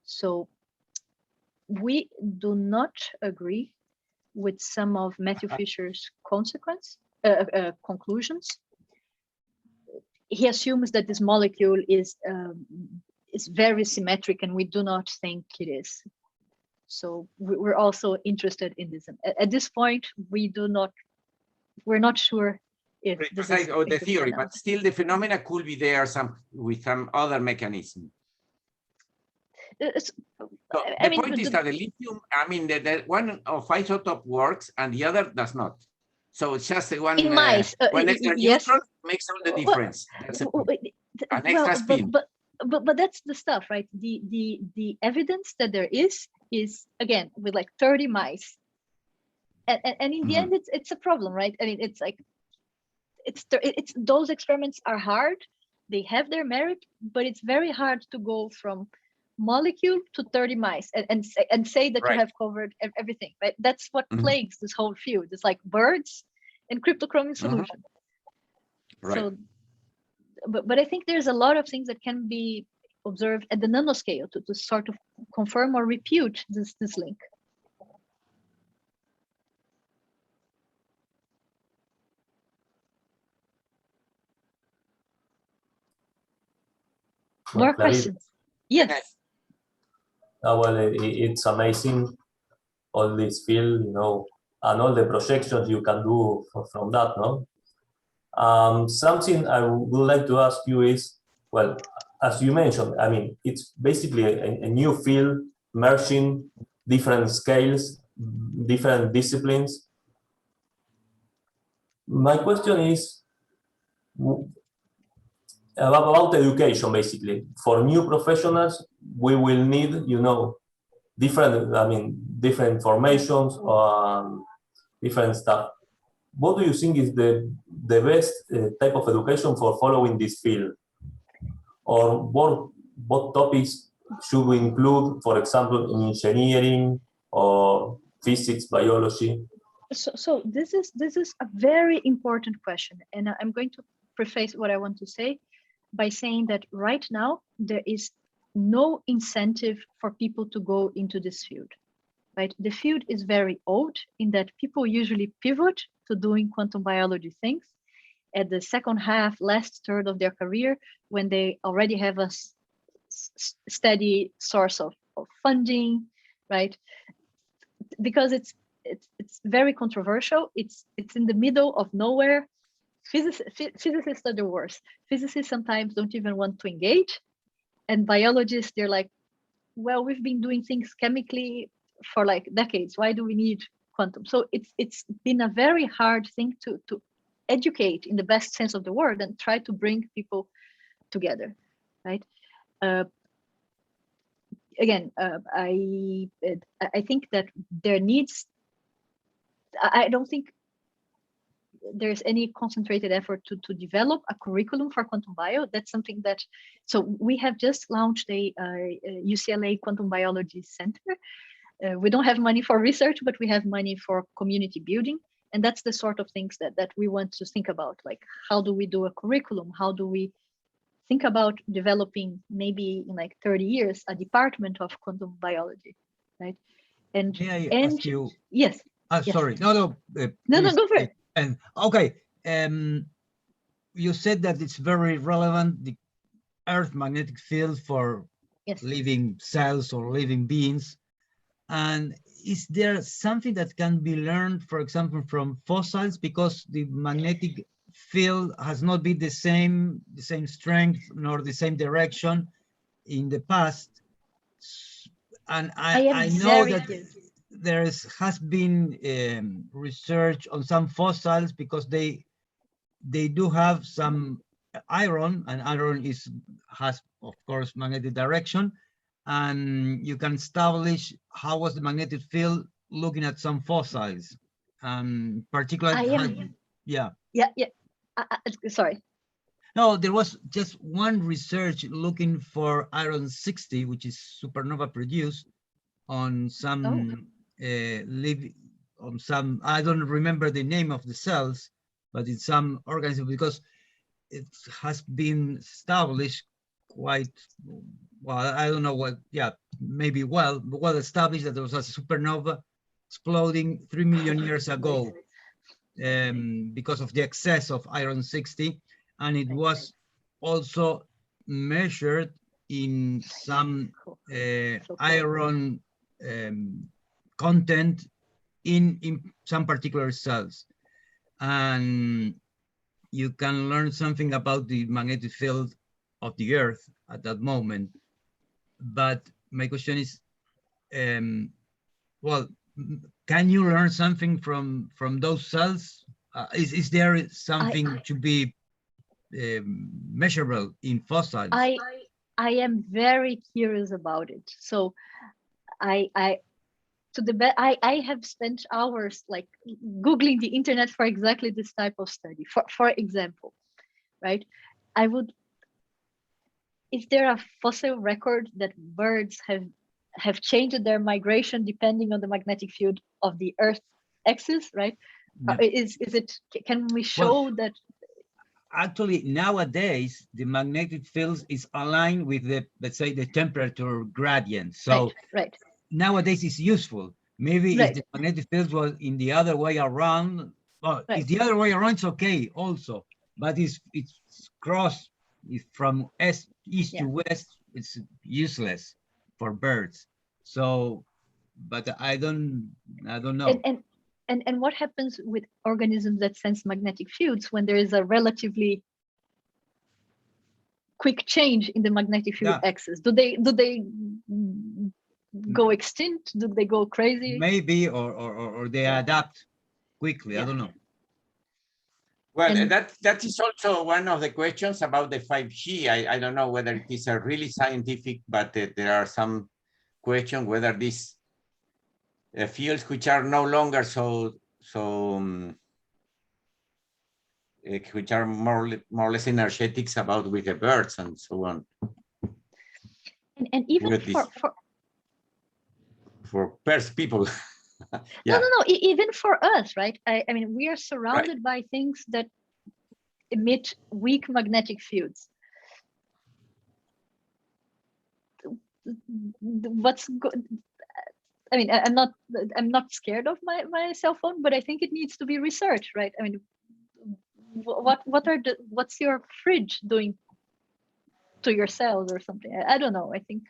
So we do not agree with some of Matthew Fisher's conclusions. He assumes that this molecule is very symmetric, and we do not think it is. So we're also interested in this. At this point, we're not sure if this is the theory, but still the phenomena could be there with some other mechanism. So the point is that the lithium, the one of isotope works and the other does not. So it's just the one. In mice, one extra neutron makes all the difference. That's an extra spin. But that's the stuff, right? The evidence that there is again with like 30 mice, and in the end, it's a problem, right? I mean, it's like it's those experiments are hard. They have their merit, but it's very hard to go from molecule to 30 mice and say that you have covered everything, right? That's what plagues this whole field. It's like birds and cryptochromic solution. Right. So, but I think there's a lot of things that can be observed at the nanoscale to sort of confirm or refute this link. More questions? Yes. Well, it's amazing, all this field, and all the projections you can do from that, no? Something I would like to ask you is, well, as you mentioned, I mean, it's basically a new field, merging different scales, different disciplines. My question is about education, basically. For new professionals, we will need, different formations, different stuff. What do you think is the best type of education for following this field? Or what topics should we include, for example, in engineering or physics, biology? So this is a very important question, and I'm going to preface what I want to say by saying that right now there is no incentive for people to go into this field, right? The field is very old in that people usually pivot to doing quantum biology things at the second half, last third of their career, when they already have a steady source of funding, right? Because it's very controversial. It's in the middle of nowhere. Physicists are the worst. Physicists sometimes don't even want to engage, and biologists, they're like, well, we've been doing things chemically for like decades. Why do we need quantum? So it's been a very hard thing to educate in the best sense of the word and try to bring people together, right? Again, I think that there needs. I don't think there's any concentrated effort to develop a curriculum for quantum bio. That's something that, so we have just launched a UCLA Quantum Biology Center. We don't have money for research, but we have money for community building. And that's the sort of things that we want to think about, like how do we do a curriculum? How do we think about developing maybe in like 30 years a department of quantum biology, right? And May I ask you? Yes. Yes. Sorry, no, no, go for it. And okay, you said that it's very relevant, the Earth magnetic field for living cells or living beings. And is there something that can be learned, for example, from fossils, because the magnetic field has not been the same strength nor the same direction in the past? And I know that there has been research on some fossils because they do have some iron, and iron has of course magnetic direction, and you can establish how was the magnetic field looking at some fossils, particularly. Sorry. No, there was just one research looking for iron 60, which is supernova produced on some on some, I don't remember the name of the cells, but in some organism, because it has been established quite well, I don't know what, maybe well established that there was a supernova exploding 3 million years ago because of the excess of iron 60, and it was also measured in some iron content in some particular cells, and you can learn something about the magnetic field of the Earth at that moment. But my question is, well, can you learn something from those cells? Is there something to be measurable in fossils? I am very curious about it. So I have spent hours like Googling the internet for exactly this type of study. For example, right? Is there a fossil record that birds have changed their migration depending on the magnetic field of the Earth axis, right? No. Can we show that? Actually, nowadays, the magnetic field is aligned with the, let's say, the temperature gradient. So right. Nowadays it's useful. Maybe if the magnetic field was in the other way around, well, if the other way around, it's okay also. But it's cross from east to west, it's useless for birds. So, but I don't know. And what happens with organisms that sense magnetic fields when there is a relatively quick change in the magnetic field axis? Do they go extinct? Do they go crazy? Maybe, or they adapt quickly. I don't know. Well, that is also one of the questions about the 5G. I don't know whether it is a really scientific, but there are some questions whether these fields which are no longer which are more or less energetics about with the birds and so on. And even for people. No, even for us, right? I mean, we are surrounded by things that emit weak magnetic fields. What's good? I mean, I'm not scared of my cell phone, but I think it needs to be researched, right? I mean, what's your fridge doing to your cells or something? I don't know. I think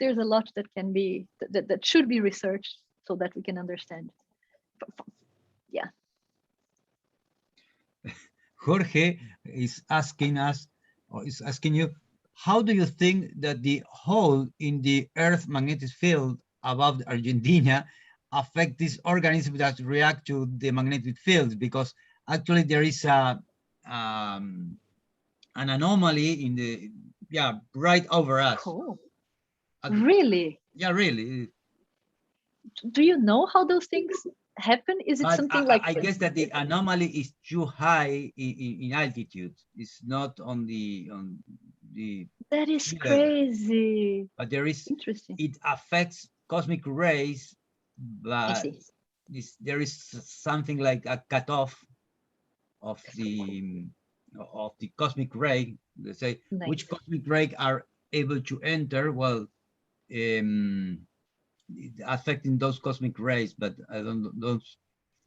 there's a lot that can be that should be researched so that we can understand. Yeah. Jorge is asking us, or is asking you, how do you think that the hole in the Earth magnetic field above Argentina affect these organisms that react to the magnetic fields? Because actually there is an anomaly in the right over us. Cool. Really? Yeah, really. Do you know how those things happen? Is it something like? I guess that the anomaly is too high in altitude. It's not on the That is crazy. But there is interesting. It affects cosmic rays, but there is something like a cutoff of the of the cosmic ray. They say Nice. which cosmic ray are able to enter. Well, affecting those cosmic rays, but I don't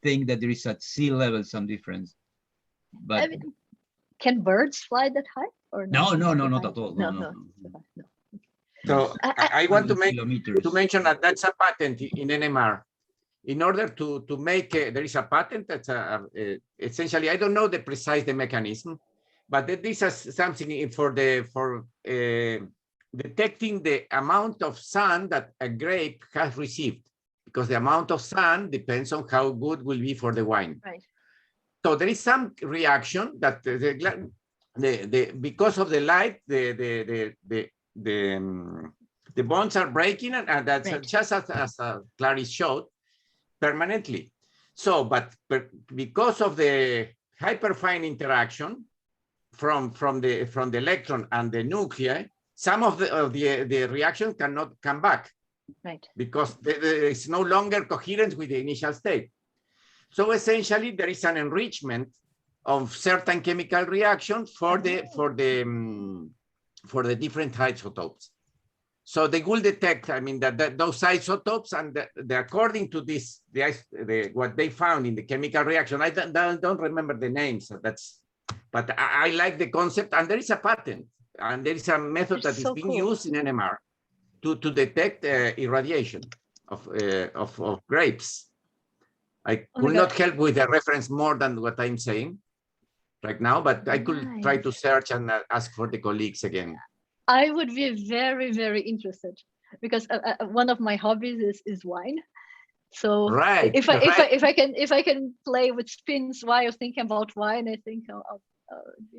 think that there is at sea level some difference. But I mean, can birds fly that high or no, not? not at all. No. So I want to Kilometers. mention that that's a patent in NMR. In order to make, there is a patent that's essentially, I don't know the precise mechanism, but this is something for detecting the amount of sun that a grape has received, because the amount of sun depends on how good will be for the wine. Right. So there is some reaction that because of the light, the bonds are breaking, and that's Right. just as Clarice showed, permanently. So, but because of the hyperfine interaction from the electron and the nuclei, some of the reaction cannot come back. Right. Because there is no longer coherence with the initial state. So essentially, there is an enrichment of certain chemical reactions for the different isotopes. So they will detect, I mean, that those isotopes, and according to this, what they found in the chemical reaction, I don't remember the names. But I like the concept, and there is a patent, and there is a method that is being used in NMR to detect irradiation of grapes. I could not help with a reference more than what I'm saying right now, but I could try to search and ask for the colleagues again. I would be very, very interested, because one of my hobbies is wine. So right, if I can play with spins while thinking about wine, I think I'll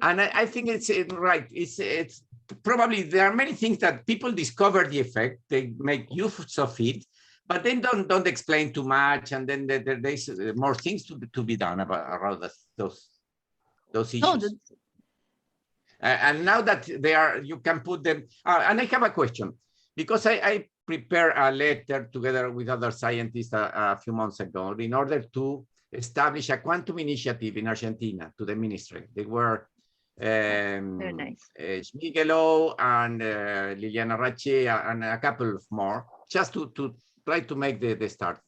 and I think it's right. It's probably there are many things that people discover the effect, they make use of it, but then don't explain too much, and then there's more things to be done around those issues. And now that they are, you can put them. And I have a question, because I prepared a letter together with other scientists a few months ago in order to establish a quantum initiative in Argentina to the ministry. They were very nice. Aiello and Liliana Rache and a couple of more, just to try to make the start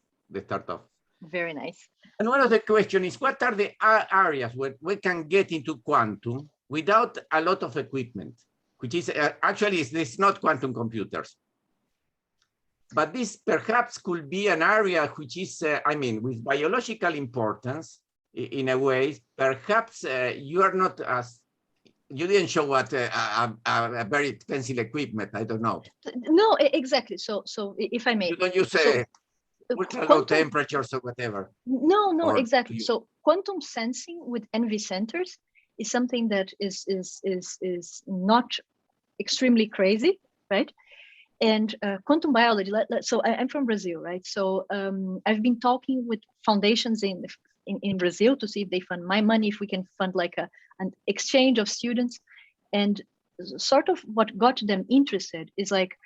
off. Very nice. And one of the questions is, what are the areas where we can get into quantum without a lot of equipment, which is actually it's not quantum computers. But this perhaps could be an area which is, I mean, with biological importance in a way. Perhaps you are not as, you didn't show what a very expensive equipment. I don't know. No, exactly. So if I may, you don't use ultra low temperatures or whatever. No, or exactly. So quantum sensing with NV centers is something that is not extremely crazy, right? And quantum biology. So I'm from Brazil, right? So I've been talking with foundations in Brazil to see if they fund my money, if we can fund like an exchange of students. And sort of what got them interested is like,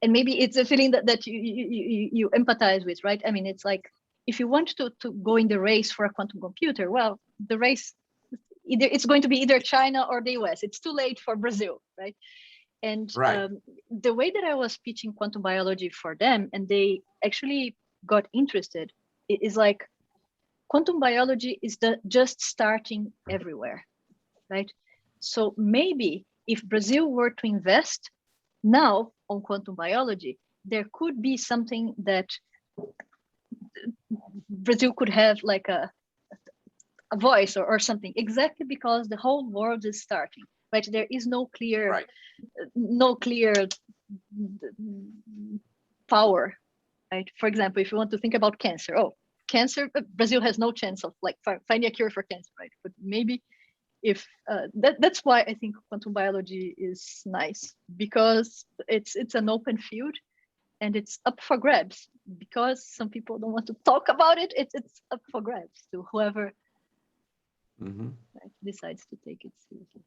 and maybe it's a feeling that you empathize with, right? I mean, it's like, if you want to go in the race for a quantum computer, well, the race, it's going to be either China or the US. It's too late for Brazil, right? And the way that I was pitching quantum biology for them, and they actually got interested, is like, quantum biology is just starting everywhere, right? So maybe if Brazil were to invest now on quantum biology, there could be something that Brazil could have like a voice or something, exactly because the whole world is starting, right? There is no clear, power, right? For example, if you want to think about cancer, cancer, Brazil has no chance of like finding a cure for cancer, right? But maybe if that's why I think quantum biology is nice, because it's an open field and it's up for grabs. Because some people don't want to talk about it, it's up for grabs to whoever decides to take it seriously.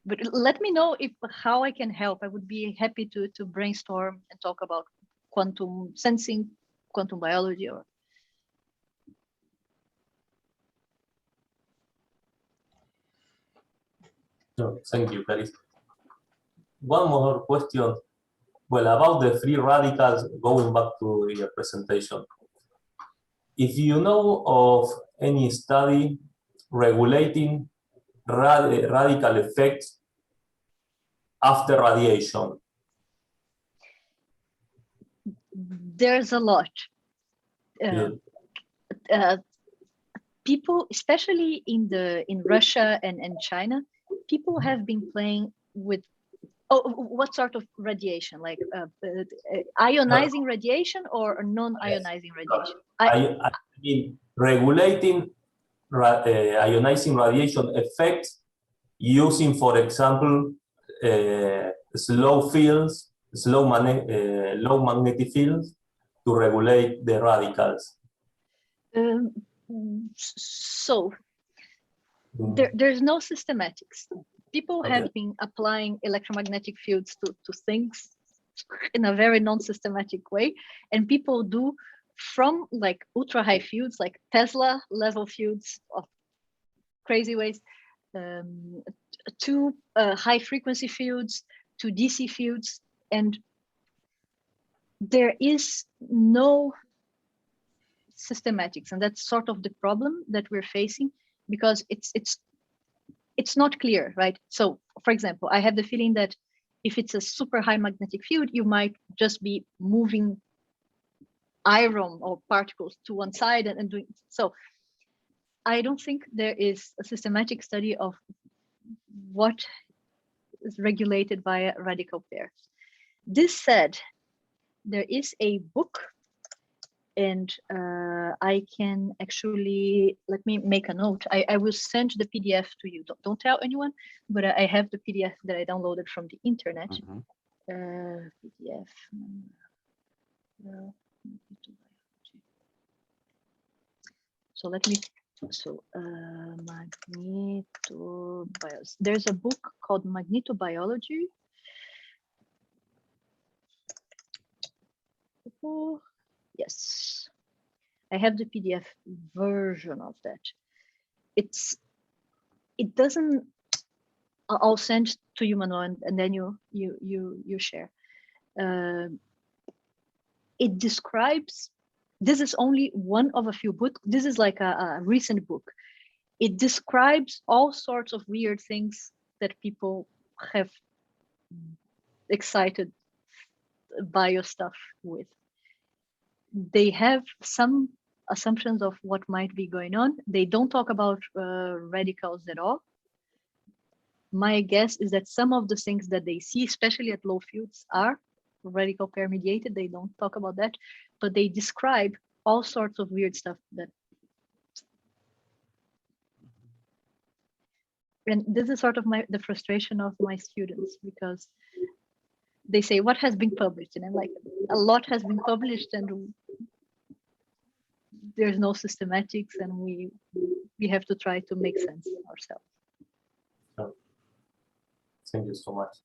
But let me know how I can help. I would be happy to brainstorm and talk about quantum sensing, quantum biology, or No, thank you, Clarice. One more question. Well, about the free radicals, going back to your presentation. If you know of any study regulating radical effects after radiation. There's a lot. People, especially in Russia and China, people have been playing with what sort of radiation, like ionizing radiation or non-ionizing radiation? I mean, regulating ionizing radiation effects using, for example, slow fields, low magnetic fields to regulate the radicals. So there's no systematics. People have been applying electromagnetic fields to things in a very non-systematic way, and people do from like ultra high fields, like Tesla level fields of crazy ways, to high frequency fields, to DC fields, and there is no systematics, and that's sort of the problem that we're facing, because it's not clear, right? So, for example, I have the feeling that if it's a super high magnetic field, you might just be moving iron or particles to one side and doing so. I don't think there is a systematic study of what is regulated by radical pairs. This said, there is a book, and I can actually, let me make a note. I will send the PDF to you. Don't tell anyone, but I have the PDF that I downloaded from the internet. PDF. So let me, magnetobiology. There's a book called Magnetobiology. Yes, I have the PDF version of that. It doesn't. I'll send to you, Manuel, and then you share. It describes. This is only one of a few books. This is like a recent book. It describes all sorts of weird things that people have excited bio stuff with. They have some assumptions of what might be going on. They don't talk about radicals at all. My guess is that some of the things that they see, especially at low fields, are radical pair mediated. They don't talk about that, but they describe all sorts of weird stuff that. And this is sort of the frustration of my students, because they say, what has been published? And I'm like, a lot has been published, and there's no systematics, and we have to try to make sense ourselves. Oh. Thank you so much.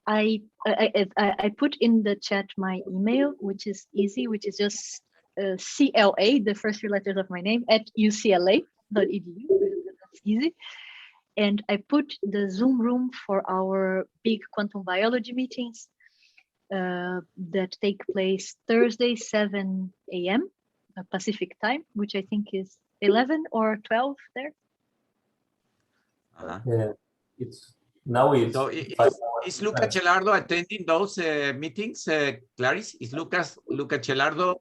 I put in the chat my email, which is easy, which is just CLA, the first three letters of my name, at ucla.edu. That's easy. And I put the Zoom room for our big quantum biology meetings that take place Thursday, 7 a.m. Pacific time, which I think is 11 or 12 there. Yeah, now it's. So is Luca Celardo attending those meetings, Clarice? Is Luca Celardo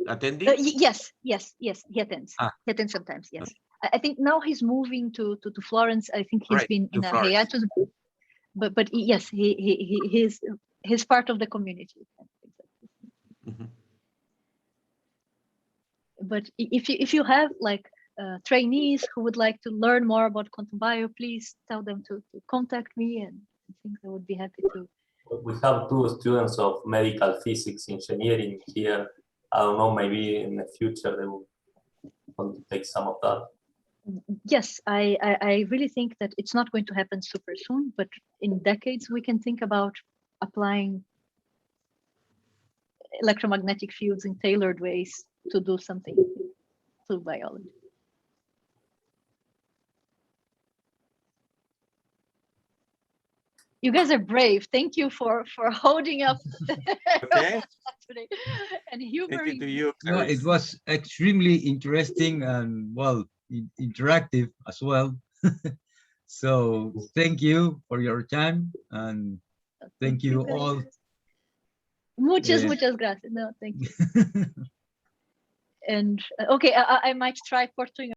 attending? Yes, he attends. He attends sometimes, yes. Okay. I think now he's moving to Florence. I think he's been in a hiatus, but yes, he's part of the community. But if you have like trainees who would like to learn more about quantum bio, please tell them to contact me, and I think I would be happy to. We have 2 students of medical physics engineering here. I don't know, maybe in the future they will want to take some of that. Yes, I really think that it's not going to happen super soon, but in decades we can think about applying electromagnetic fields in tailored ways to do something to biology. You guys are brave. Thank you for holding up Okay. today and Thank you humoring to me. you, No, it Clarice. was extremely interesting and well, interactive as well. So thank you for your time and thank you guys. all. Muchas, Yeah. muchas gracias. No, thank you. And okay, I might try Portuguese.